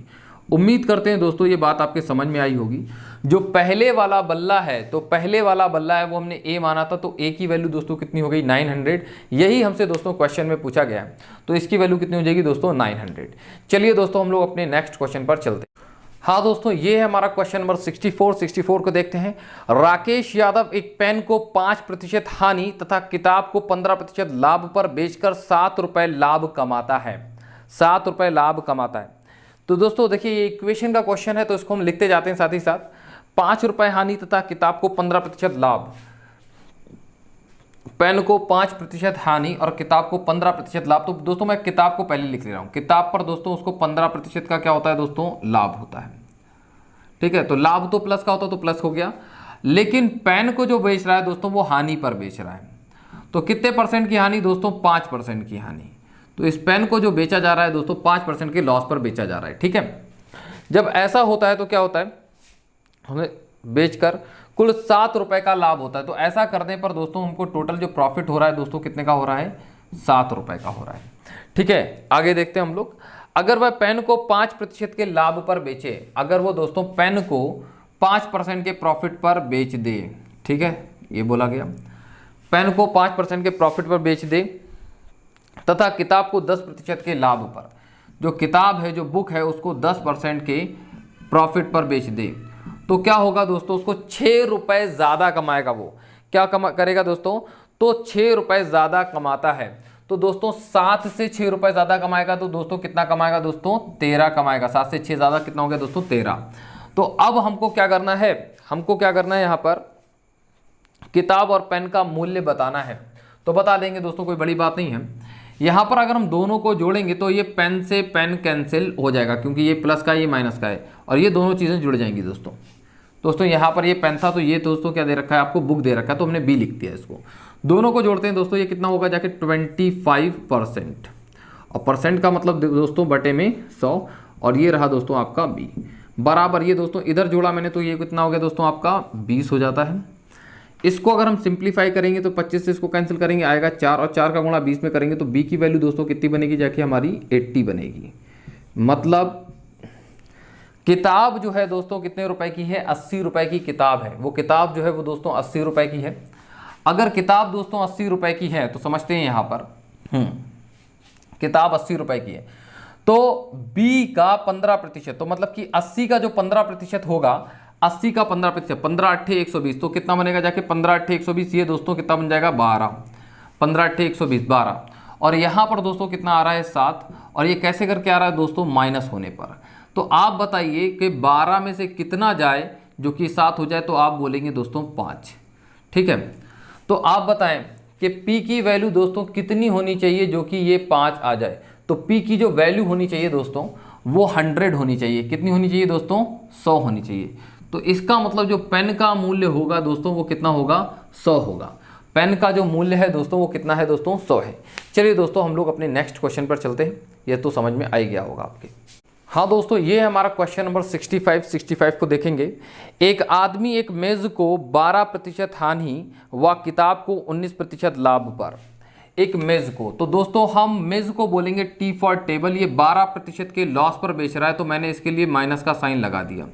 उम्मीद करते हैं दोस्तों ये बात आपके समझ में आई होगी। जो पहले वाला बल्ला है, तो पहले वाला बल्ला है वो हमने ए माना था, तो ए की वैल्यू दोस्तों कितनी हो गई 900। यही हमसे दोस्तों क्वेश्चन में पूछा गया है, तो इसकी वैल्यू कितनी हो जाएगी दोस्तों 900। चलिए दोस्तों हम लोग अपने नेक्स्ट क्वेश्चन पर चलते हैं। हाँ दोस्तों, ये है हमारा क्वेश्चन नंबर 64 को देखते हैं। राकेश यादव एक पेन को 5% हानि तथा किताब को 15% लाभ पर बेचकर 7 रुपए लाभ कमाता है। 7 रुपए लाभ कमाता है। तो दोस्तों देखिए ये इक्वेशन का क्वेश्चन है, तो इसको हम लिखते जाते हैं साथ ही साथ। 5 रुपए हानि तथा किताब को 15% लाभ, पेन को 5% हानि और किताब को 15% लाभ। तो दोस्तों मैं किताब को पहले लिख ले रहा हूं। किताब पर दोस्तों उसको 15% का क्या होता है दोस्तों, लाभ होता है। ठीक है, तो लाभ तो प्लस का होता तो प्लस हो गया, लेकिन पेन को जो बेच रहा है दोस्तों वो हानि पर बेच रहा है। तो कितने परसेंट की हानि दोस्तों, 5% की हानि। तो इस पेन को जो बेचा जा रहा है दोस्तों 5% के लॉस पर बेचा जा रहा है। ठीक है, जब ऐसा होता है तो क्या होता है, हमें बेचकर कुल 7 रुपए का लाभ होता है। तो ऐसा करने पर दोस्तों हमको टोटल जो प्रॉफिट हो रहा है दोस्तों कितने का हो रहा है, 7 रुपए का हो रहा है। ठीक है, आगे देखते हैं हम लोग। अगर वह पेन को 5% के लाभ पर बेचे, अगर वो दोस्तों पेन को 5% के प्रॉफिट पर बेच दे। ठीक है, ये बोला गया पेन को 5% के प्रॉफिट पर बेच दे तथा किताब को 10% के लाभ पर, जो किताब है, जो बुक है, उसको 10% के प्रॉफिट पर बेच दे, तो क्या होगा दोस्तों, उसको 6 रुपये ज़्यादा कमाएगा। वो क्या करेगा दोस्तों, तो 6 रुपये ज़्यादा कमाता है। तो दोस्तों 7 से 6 रुपये ज़्यादा कमाएगा, तो दोस्तों कितना कमाएगा दोस्तों, 13 कमाएगा। 7 से 6 ज़्यादा कितना हो गया दोस्तों, 13। तो अब हमको क्या करना है, यहाँ पर किताब और पेन का मूल्य बताना है। तो बता देंगे दोस्तों, कोई बड़ी बात नहीं है। यहाँ पर अगर हम दोनों को जोड़ेंगे तो ये पेन से पेन कैंसिल हो जाएगा, क्योंकि ये प्लस का है, ये माइनस का है, और ये दोनों चीज़ें जुड़ जाएंगी दोस्तों यहाँ पर ये पेन था, तो ये दोस्तों क्या दे रखा है आपको, बुक दे रखा है, तो हमने बी लिख दिया इसको। दोनों को जोड़ते हैं दोस्तों, ये कितना होगा जाके 25%, और परसेंट का मतलब दोस्तों बटे में 100, और ये रहा दोस्तों आपका बी बराबर, ये दोस्तों इधर जोड़ा मैंने, तो ये कितना हो गया दोस्तों आपका 20 हो जाता है। इसको अगर हम सिंप्लीफाई करेंगे तो 25 से इसको कैंसिल करेंगे, आएगा 4, और 4 का गुणा 20 में करेंगे तो बी की वैल्यू दोस्तों कितनी बनेगी, जाके हमारी 80 बनेगी। मतलब किताब जो है दोस्तों कितने रुपए की है, 80 रुपए की किताब है। वो किताब जो है वो दोस्तों 80 रुपए की है। अगर किताब दोस्तों 80 रुपए की है तो समझते हैं यहाँ पर किताब 80 रुपए की है, तो बी का 15%, तो मतलब कि 80 का जो 15% होगा, 80 का 15%, 15 अट्ठे 120, तो कितना बनेगा जाके 15 अट्ठे 120, ये दोस्तों कितना बन जाएगा 12, 15 अट्ठे 120 12, और यहाँ पर दोस्तों कितना आ रहा है 7, और ये कैसे करके आ रहा है दोस्तों, माइनस होने पर। तो आप बताइए कि 12 में से कितना जाए जो कि 7 हो जाए, तो आप बोलेंगे दोस्तों 5। ठीक है, तो आप बताएं कि P की वैल्यू दोस्तों कितनी होनी चाहिए जो कि ये 5 आ जाए। तो P की जो वैल्यू होनी चाहिए दोस्तों वो 100 होनी चाहिए। कितनी होनी चाहिए दोस्तों, 100 होनी चाहिए। तो इसका मतलब जो पेन का मूल्य होगा दोस्तों वो कितना होगा, 100 होगा। पेन का जो मूल्य है दोस्तों वो कितना है दोस्तों, 100 है। चलिए दोस्तों हम लोग अपने नेक्स्ट क्वेश्चन पर चलते हैं, ये तो समझ में आ ही गया होगा आपके। हाँ दोस्तों, ये है हमारा क्वेश्चन नंबर 65 को देखेंगे। एक आदमी एक मेज को 12% हानि व किताब को 19% लाभ पर, एक मेज को, तो दोस्तों हम मेज को बोलेंगे टी फॉर टेबल। ये 12% के लॉस पर बेच रहा है, तो मैंने इसके लिए माइनस का साइन लगा दिया।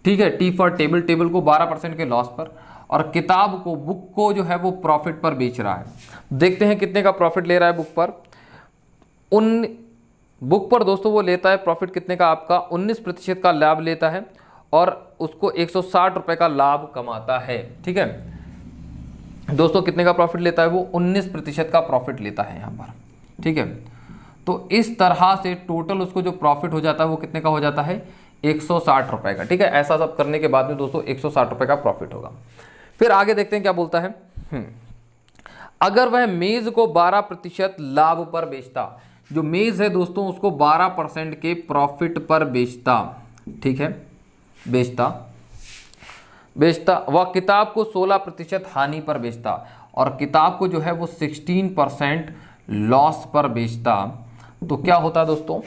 ठीक है, टी फॉर टेबल, टेबल को 12% के लॉस पर, और किताब को, बुक को जो है वो प्रॉफिट पर बेच रहा है। देखते हैं कितने का प्रॉफिट ले रहा है बुक पर। बुक पर दोस्तों वो लेता है प्रॉफिट कितने का, आपका 19% का लाभ लेता है, और उसको 160 रुपये का लाभ कमाता है। ठीक है दोस्तों, कितने का प्रॉफिट लेता है वो, 19% का प्रॉफिट लेता है यहाँ पर। ठीक है, तो इस तरह से टोटल उसको जो प्रॉफिट हो जाता है वो कितने का हो जाता है, 160 रुपये का। ठीक है, ऐसा सब करने के बाद में दोस्तों 160 रुपये का प्रॉफिट होगा। फिर आगे देखते हैं क्या बोलता है। अगर वह मेज को 12% लाभ पर बेचता, जो मेज है दोस्तों उसको 12% के प्रॉफिट पर बेचता। ठीक है, बेचता वह किताब को 16% हानि पर बेचता, और किताब को जो है वो 16% लॉस पर बेचता, तो क्या होता दोस्तों,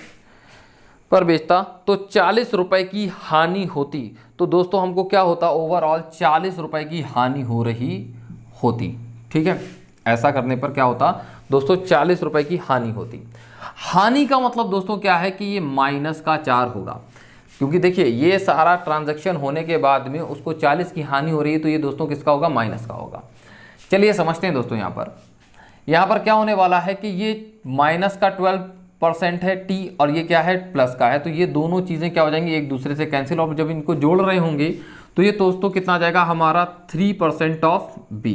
पर बेचता तो 40 रुपये की हानि होती। तो दोस्तों हमको क्या होता, ओवरऑल 40 रुपये की हानि हो रही होती। ठीक है, ऐसा करने पर क्या होता दोस्तों, 40 रुपये की हानि होती। हानि का मतलब दोस्तों क्या है कि ये माइनस का 4 होगा, क्योंकि देखिए ये सारा ट्रांजैक्शन होने के बाद में उसको 40 की हानि हो रही है, तो ये दोस्तों किसका होगा, माइनस का होगा। चलिए समझते हैं दोस्तों, यहाँ पर क्या होने वाला है कि ये माइनस का 12% है टी, और ये क्या है, प्लस का है, तो ये दोनों चीज़ें क्या हो जाएंगी, एक दूसरे से कैंसिल, और जब इनको जोड़ रहे होंगे तो ये दोस्तों कितना आ जाएगा हमारा 3% ऑफ बी,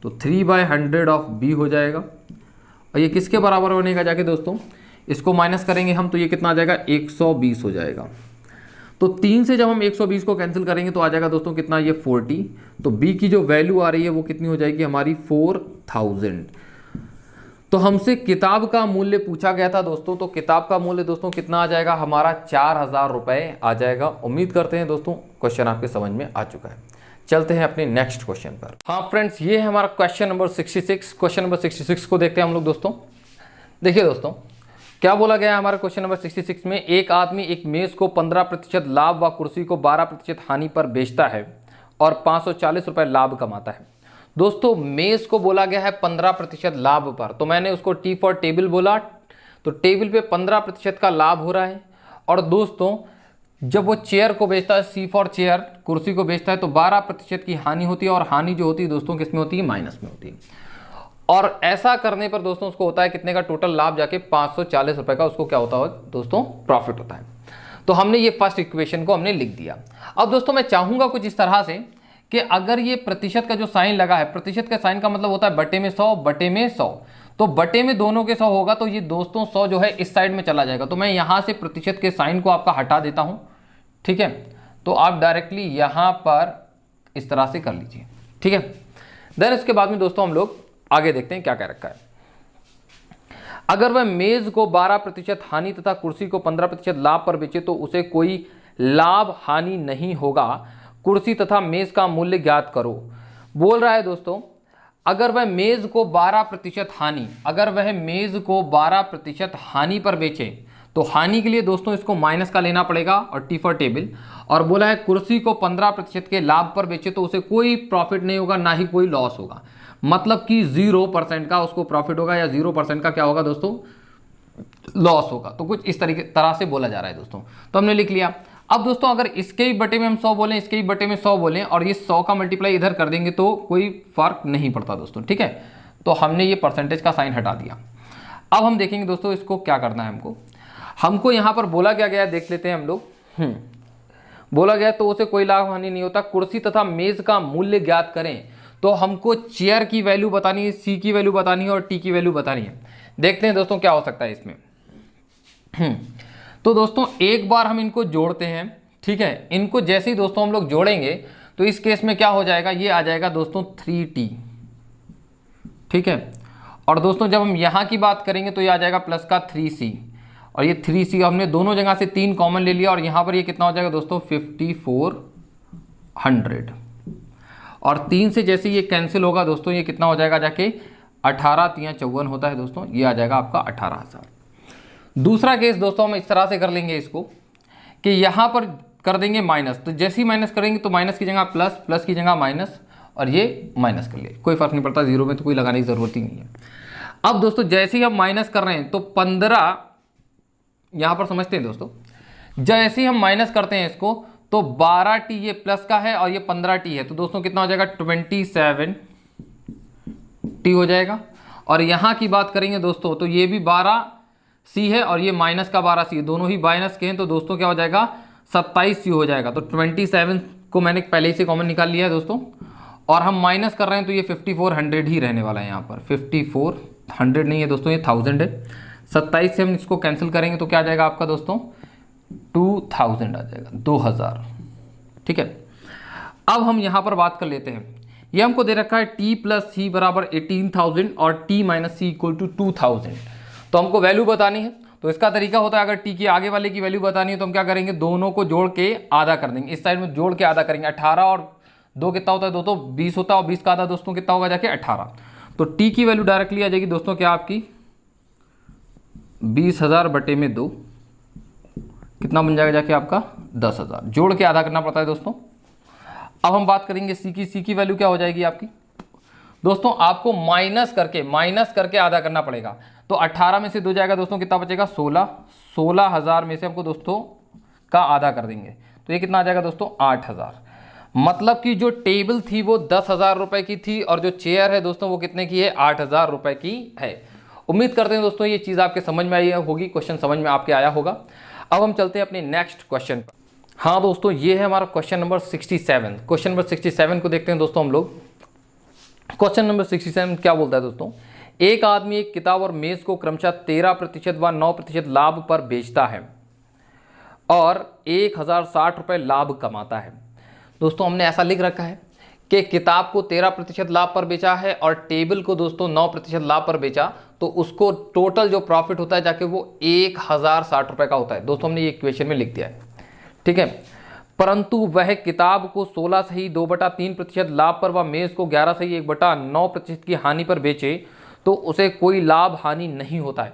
तो 3/100 ऑफ बी हो जाएगा। और ये किसके बराबर बनेगा जाके दोस्तों, इसको माइनस करेंगे हम, तो ये कितना आ जाएगा, 120 हो जाएगा। तो 3 से जब हम 120 को कैंसिल करेंगे तो आ जाएगा दोस्तों कितना, ये 40। तो बी की जो वैल्यू आ रही है वो कितनी हो जाएगी हमारी, 4000। तो हमसे किताब का मूल्य पूछा गया था दोस्तों, तो किताब का मूल्य दोस्तों कितना आ जाएगा हमारा, 4000 रुपये आ जाएगा। उम्मीद करते हैं दोस्तों क्वेश्चन आपके समझ में आ चुका है। चलते हैं अपने नेक्स्ट क्वेश्चन पर। हाँ फ्रेंड्स, ये है हमारा क्वेश्चन नंबर 66। क्वेश्चन नंबर 66 को देखते हैं हम लोग दोस्तों। देखिए दोस्तों क्या बोला गया है हमारे क्वेश्चन नंबर 66 में, एक आदमी एक मेज को 15% लाभ व कुर्सी को 12% हानि पर बेचता है और 540 रुपये लाभ कमाता है। दोस्तों मेज को बोला गया है 15% लाभ पर, तो मैंने उसको टी फॉर टेबल बोला, तो टेबल पे 15% का लाभ हो रहा है। और दोस्तों जब वो चेयर को बेचता है, सी फॉर चेयर, कुर्सी को बेचता है, तो 12% की हानि होती है, और हानि जो होती है दोस्तों किस में होती है, माइनस में होती है। और ऐसा करने पर दोस्तों उसको होता है कितने का टोटल लाभ, जाके 540 रुपए का उसको क्या होता है दोस्तों, प्रॉफिट होता है। तो हमने ये फर्स्ट इक्वेशन को हमने लिख दिया। अब दोस्तों मैं चाहूंगा कुछ इस तरह से कि अगर ये प्रतिशत का जो साइन लगा है, प्रतिशत का साइन का मतलब होता है बटे में 100, बटे में 100, तो बटे में दोनों के 100 होगा, तो ये दोस्तों 100 जो है इस साइड में चला जाएगा। तो मैं यहां से प्रतिशत के साइन को आपका हटा देता हूं, ठीक है। तो आप डायरेक्टली यहां पर इस तरह से कर लीजिए, ठीक है। देन इसके बाद में दोस्तों हम लोग आगे देखते हैं क्या कह रखा है। अगर वह मेज को 12% हानि तथा कुर्सी को 15% लाभ पर बेचे तो उसे कोई लाभ हानि नहीं होगा। कुर्सी तथा मेज का मूल्य ज्ञात करो। बोल रहा है दोस्तों, अगर वह मेज को 12% हानि, अगर वह मेज को 12% हानि पर बेचे, तो हानि के लिए दोस्तों इसको माइनस का लेना पड़ेगा और टी फॉर टेबल। और बोला है कुर्सी को 15% के लाभ पर बेचे तो उसे कोई प्रॉफिट नहीं होगा, ना ही कोई लॉस होगा। मतलब कि 0% का उसको प्रॉफिट होगा या 0% का क्या होगा दोस्तों, लॉस होगा। तो कुछ इस तरह से बोला जा रहा है दोस्तों। तो हमने लिख लिया। अब दोस्तों अगर इसके ही बटे में हम 100 बोलें, इसके ही बटे में 100 बोलें, और ये 100 का मल्टीप्लाई इधर कर देंगे तो कोई फर्क नहीं पड़ता दोस्तों, ठीक है। तो हमने ये परसेंटेज का साइन हटा दिया। अब हम देखेंगे दोस्तों इसको क्या करना है। हमको यहाँ पर बोला क्या गया, देख लेते हैं हम लोग। बोला गया तो उसे कोई लाभ हानि नहीं होता। कुर्सी तथा मेज का मूल्य ज्ञात करें। तो हमको चेयर की वैल्यू बतानी है, सी की वैल्यू बतानी है और टी की वैल्यू बतानी है। देखते हैं दोस्तों क्या हो सकता है इसमें। तो दोस्तों एक बार हम इनको जोड़ते हैं, ठीक है। इनको जैसे ही दोस्तों हम लोग जोड़ेंगे तो इस केस में क्या हो जाएगा, ये आ जाएगा दोस्तों 3t, ठीक है। और दोस्तों जब हम यहाँ की बात करेंगे तो ये आ जाएगा प्लस का 3c, और ये 3c हमने दोनों जगह से 3 कॉमन ले लिया, और यहाँ पर ये कितना हो जाएगा दोस्तों 5400। और 3 से जैसे ये कैंसिल होगा दोस्तों, ये कितना हो जाएगा जाके 18 3 54 होता है दोस्तों, ये आ जाएगा आपका 18,000। दूसरा केस दोस्तों हम इस तरह से कर लेंगे इसको कि यहाँ पर कर देंगे माइनस। तो जैसे ही माइनस करेंगे तो माइनस की जगह प्लस, प्लस की जगह माइनस, और ये माइनस कर लिए, कोई फर्क नहीं पड़ता, जीरो में तो कोई लगाने की जरूरत ही नहीं है। अब दोस्तों जैसे ही हम माइनस कर रहे हैं तो 15 यहाँ पर समझते हैं दोस्तों, जैसे ही हम माइनस करते हैं इसको तो 12t ये प्लस का है और ये 15t है, तो दोस्तों कितना हो जाएगा 27t हो जाएगा। और यहाँ की बात करेंगे दोस्तों तो ये भी 12c है और ये माइनस का 12c है, दोनों ही माइनस के हैं, तो दोस्तों क्या हो जाएगा 27c हो जाएगा। तो 27 को मैंने पहले ही से कॉमन निकाल लिया है दोस्तों, और हम माइनस कर रहे हैं तो ये 5400 ही रहने वाला है। यहाँ पर 5400 नहीं है दोस्तों, ये 1000 है। 27 से हम इसको कैंसिल करेंगे तो क्या आ जाएगा आपका दोस्तों 2000 आ जाएगा, 2000, ठीक है। अब हम यहाँ पर बात कर लेते हैं, ये हमको दे रखा है t प्लस सी बराबर 18,000 और t minus C equal to 2000। तो हमको वैल्यू बतानी है, तो इसका तरीका होता है अगर t की आगे वाले की वैल्यू बतानी है तो हम क्या करेंगे, दोनों को जोड़ के आधा कर देंगे, इस साइड में जोड़ के आधा करेंगे। 18 और 2 कितना होता है दोस्तों 20 होता है, और 20 का आधा दोस्तों कितना होगा जाके 18। तो t की वैल्यू डायरेक्टली आ जाएगी दोस्तों क्या आपकी 20,000 बटे में 2, कितना बन जाएगा जाके आपका 10,000। जोड़ के आधा करना पड़ता है दोस्तों। अब हम बात करेंगे सी की वैल्यू क्या हो जाएगी आपकी दोस्तों, आपको माइनस करके आधा करना पड़ेगा। तो 18 में से 2 जाएगा दोस्तों, कितना बचेगा 16,000 में से हमको दोस्तों का आधा कर देंगे, तो ये कितना आ जाएगा दोस्तों 8,000। मतलब कि जो टेबल थी वो 10,000 रुपए की थी और जो चेयर है दोस्तों वो कितने की है 8,000 रुपए की है। उम्मीद करते हैं दोस्तों ये चीज़ आपके समझ में आई होगी, क्वेश्चन समझ में आपके आया होगा। अब हम चलते हैं अपने नेक्स्ट क्वेश्चन पर। हाँ दोस्तों ये है हमारा क्वेश्चन नंबर 67। क्वेश्चन नंबर 67 को देखते हैं दोस्तों हम लोग। क्वेश्चन नंबर 67 क्या बोलता है दोस्तों, एक आदमी एक किताब और मेज को क्रमशः 13% व 9% लाभ पर बेचता है और 1060 रुपये लाभ कमाता है। दोस्तों हमने ऐसा लिख रखा है कि किताब को 13% लाभ पर बेचा है और टेबल को दोस्तों 9% लाभ पर बेचा, तो उसको टोटल जो प्रॉफिट होता है जाके वो 1060 रुपये का होता है। दोस्तों हमने ये इक्वेशन में लिख दिया है, ठीक है। परंतु वह किताब को 16 से ही 2/3% लाभ पर व मेज को 11 से ही 1/9% की हानि पर बेचे तो उसे कोई लाभ हानि नहीं होता है।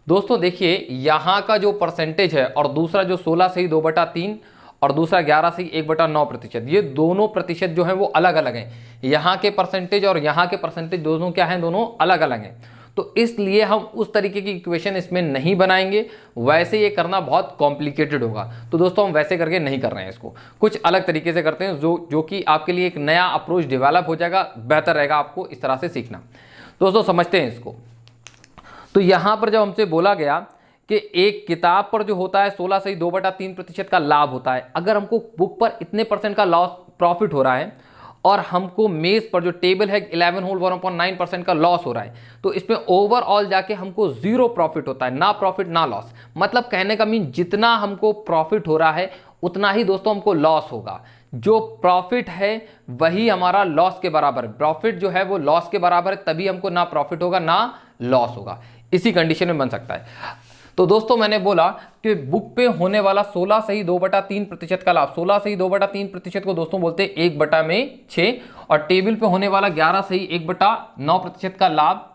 दोस्तों देखिए यहाँ का जो परसेंटेज है और दूसरा जो 16 से ही 2/3 और दूसरा 11 से 1/9%, ये दोनों प्रतिशत जो है वो अलग अलग हैं। यहाँ के परसेंटेज और यहाँ के परसेंटेज दोनों क्या हैं, दोनों अलग अलग हैं। तो इसलिए हम उस तरीके की इक्वेशन इसमें नहीं बनाएंगे, वैसे ये करना बहुत कॉम्प्लिकेटेड होगा। तो दोस्तों हम वैसे करके नहीं कर रहे हैं, इसको कुछ अलग तरीके से करते हैं जो कि आपके लिए एक नया अप्रोच डेवलप हो जाएगा, बेहतर रहेगा आपको इस तरह से सीखना। दोस्तों समझते हैं इसको। तो यहाँ पर जब हमसे बोला गया कि एक किताब पर जो होता है 16/2/3% का लाभ होता है, अगर हमको बुक पर इतने % का लॉस प्रॉफिट हो रहा है और हमको मेज पर जो टेबल है 11 होल 1/9% का लॉस हो रहा है, तो इसमें ओवरऑल जाके हमको 0 प्रॉफिट होता है, ना प्रॉफिट ना लॉस। मतलब कहने का मीन जितना हमको प्रॉफिट हो रहा है उतना ही दोस्तों हमको लॉस होगा। जो प्रॉफिट है वही हमारा लॉस के बराबर है, प्रॉफिट जो है वो लॉस के बराबर है, तभी हमको ना प्रॉफिट होगा ना लॉस होगा। इसी कंडीशन में बन सकता है। तो दोस्तों मैंने बोला कि बुक पे होने वाला 16/2/3% का लाभ, 16/2/3% को दोस्तों बोलते हैं 1/6, और टेबल पे होने वाला 11/1/9% का लाभ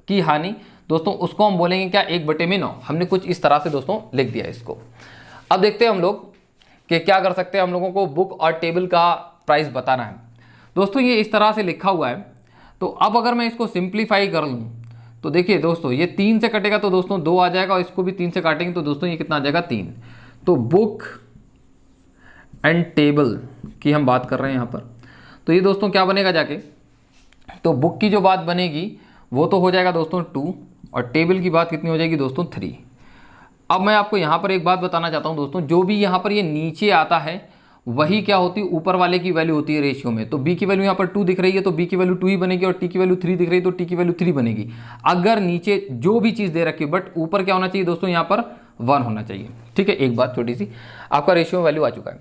की हानि दोस्तों उसको हम बोलेंगे क्या, 1/9। हमने कुछ इस तरह से दोस्तों लिख दिया इसको। अब देखते हैं हम लोग कि क्या कर सकते हैं। हम लोगों को बुक और टेबल का प्राइस बताना है। दोस्तों ये इस तरह से लिखा हुआ है, तो अब अगर मैं इसको सिंप्लीफाई कर लूँ तो देखिए दोस्तों ये 3 से कटेगा तो दोस्तों 2 आ जाएगा, और इसको भी 3 से काटेंगे तो दोस्तों ये कितना आ जाएगा, 3। तो बुक एंड टेबल की हम बात कर रहे हैं यहाँ पर, तो ये दोस्तों क्या बनेगा जाके, तो बुक की जो बात बनेगी वो तो हो जाएगा दोस्तों 2, और टेबल की बात कितनी हो जाएगी दोस्तों 3। अब मैं आपको यहाँ पर एक बात बताना चाहता हूँ दोस्तों, जो भी यहाँ पर ये नीचे आता है वही क्या होती है, ऊपर वाले की वैल्यू होती है रेशियो में। तो b की वैल्यू यहाँ पर 2 दिख रही है तो b की वैल्यू 2 ही बनेगी, और t की वैल्यू 3 दिख रही है तो t की वैल्यू 3 बनेगी। अगर नीचे जो भी चीज़ दे रखी है, बट ऊपर क्या होना चाहिए दोस्तों, यहाँ पर 1 होना चाहिए। ठीक है, एक बात छोटी सी, आपका रेशियो में वैल्यू आ चुका है।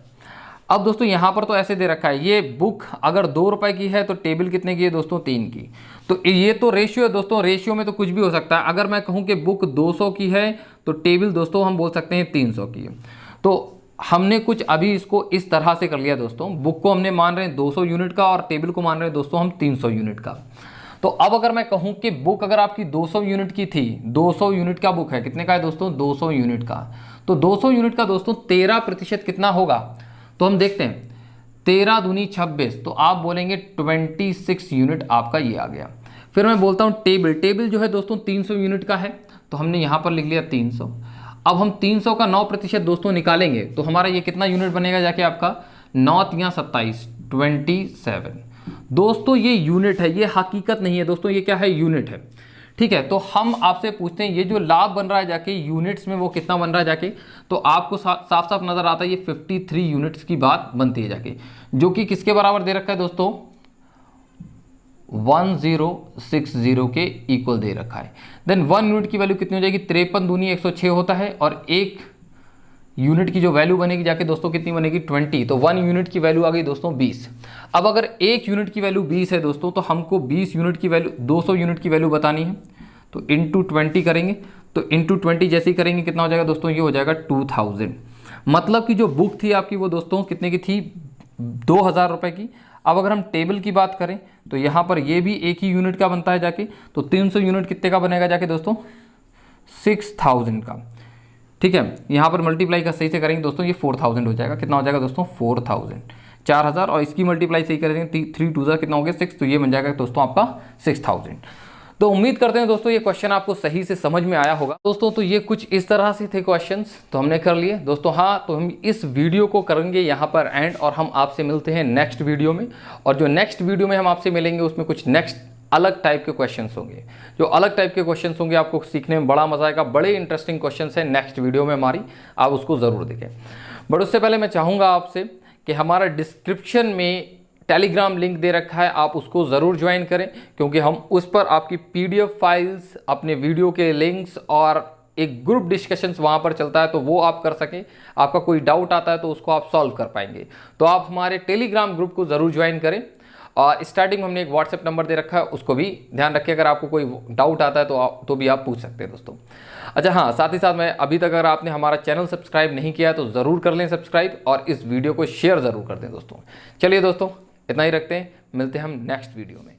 अब दोस्तों यहाँ पर तो ऐसे दे रखा है, ये बुक अगर 2 रुपए की है तो टेबल कितने की है दोस्तों, 3 की। तो ये तो रेशियो है दोस्तों, रेशियो में तो कुछ भी हो सकता है। अगर मैं कहूँ कि बुक 200 की है तो टेबल दोस्तों हम बोल सकते हैं 300 की है। तो हमने कुछ अभी इसको इस तरह से कर लिया दोस्तों, बुक को हमने मान रहे हैं 200 यूनिट का और टेबल को मान रहे हैं दोस्तों हम 300 यूनिट का। तो अब अगर मैं कहूँ कि बुक अगर आपकी 200 यूनिट की थी, 200 यूनिट का बुक है, कितने का है दोस्तों, 200 यूनिट का, तो 200 यूनिट का दोस्तों 13% कितना होगा, तो हम देखते हैं 13 दूनी 26, तो आप बोलेंगे 26 यूनिट आपका ये आ गया। फिर मैं बोलता हूँ टेबल, टेबल जो है दोस्तों 300 यूनिट का है, तो हमने यहाँ पर लिख लिया 300। अब हम 300 का 9% दोस्तों निकालेंगे तो हमारा ये कितना यूनिट बनेगा जाके आपका, 9 या 27, 27। दोस्तों ये यूनिट है, ये हकीकत नहीं है दोस्तों, ये क्या है, यूनिट है। ठीक है, तो हम आपसे पूछते हैं ये जो लाभ बन रहा है जाके यूनिट्स में वो कितना बन रहा है जाके, तो आपको साफ साफ नजर आता है ये 53 यूनिट्स की बात बनती है जाके, जो कि किसके बराबर दे रखा है दोस्तों, 1060 के इक्वल दे रखा है। देन 1 यूनिट की वैल्यू कितनी हो जाएगी, 53 दूनी 106 होता है, और 1 यूनिट की जो वैल्यू बनेगी जाके दोस्तों कितनी बनेगी, 20। तो 1 यूनिट की वैल्यू आ गई दोस्तों 20। अब अगर 1 यूनिट की वैल्यू 20 है दोस्तों, तो हमको 20 यूनिट की वैल्यू, 200 यूनिट की वैल्यू बतानी है, तो इंटू 20 करेंगे, तो इंटू 20 जैसे ही करेंगे कितना हो जाएगा दोस्तों, ये हो जाएगा 2000। मतलब कि जो बुक थी आपकी वो दोस्तों कितने की थी, 2000 रुपये की। अब अगर हम टेबल की बात करें तो यहाँ पर ये भी एक ही यूनिट का बनता है जाके, तो 300 यूनिट कितने का बनेगा जाके दोस्तों, 6000 का। ठीक है, यहाँ पर मल्टीप्लाई का सही से करेंगे दोस्तों ये 4000 हो जाएगा। कितना हो जाएगा दोस्तों, 4000, 4000, और इसकी मल्टीप्लाई सही करेंगे 3 2 कितना हो गया 6, तो ये बन जाएगा दोस्तों आपका 6000। तो उम्मीद करते हैं दोस्तों ये क्वेश्चन आपको सही से समझ में आया होगा दोस्तों। तो ये कुछ इस तरह से थे क्वेश्चंस, तो हमने कर लिए दोस्तों। हाँ, तो हम इस वीडियो को करेंगे यहाँ पर एंड, और हम आपसे मिलते हैं नेक्स्ट वीडियो में। और जो नेक्स्ट वीडियो में हम आपसे मिलेंगे उसमें कुछ नेक्स्ट अलग टाइप के क्वेश्चंस होंगे। जो अलग टाइप के क्वेश्चंस होंगे आपको सीखने में बड़ा मजा आएगा, बड़े इंटरेस्टिंग क्वेश्चंस हैं नेक्स्ट वीडियो में हमारी, आप उसको ज़रूर देखें। बट उससे पहले मैं चाहूँगा आपसे कि हमारा डिस्क्रिप्शन में टेलीग्राम लिंक दे रखा है, आप उसको ज़रूर ज्वाइन करें, क्योंकि हम उस पर आपकी PDF फाइल्स, अपने वीडियो के लिंक्स और एक ग्रुप डिस्कशंस वहाँ पर चलता है, तो वो आप कर सकें। आपका कोई डाउट आता है तो उसको आप सॉल्व कर पाएंगे। तो आप हमारे टेलीग्राम ग्रुप को ज़रूर ज्वाइन करें। और स्टार्टिंग में हमने एक व्हाट्सएप नंबर दे रखा है, उसको भी ध्यान रखिए, अगर आपको कोई डाउट आता है तो भी आप पूछ सकते हैं दोस्तों। अच्छा हाँ, साथ ही साथ मैं अभी तक अगर आपने हमारा चैनल सब्सक्राइब नहीं किया है तो ज़रूर कर लें सब्सक्राइब, और इस वीडियो को शेयर ज़रूर कर दें दोस्तों। चलिए दोस्तों, इतना ही रखते हैं, मिलते हैं हम नेक्स्ट वीडियो में।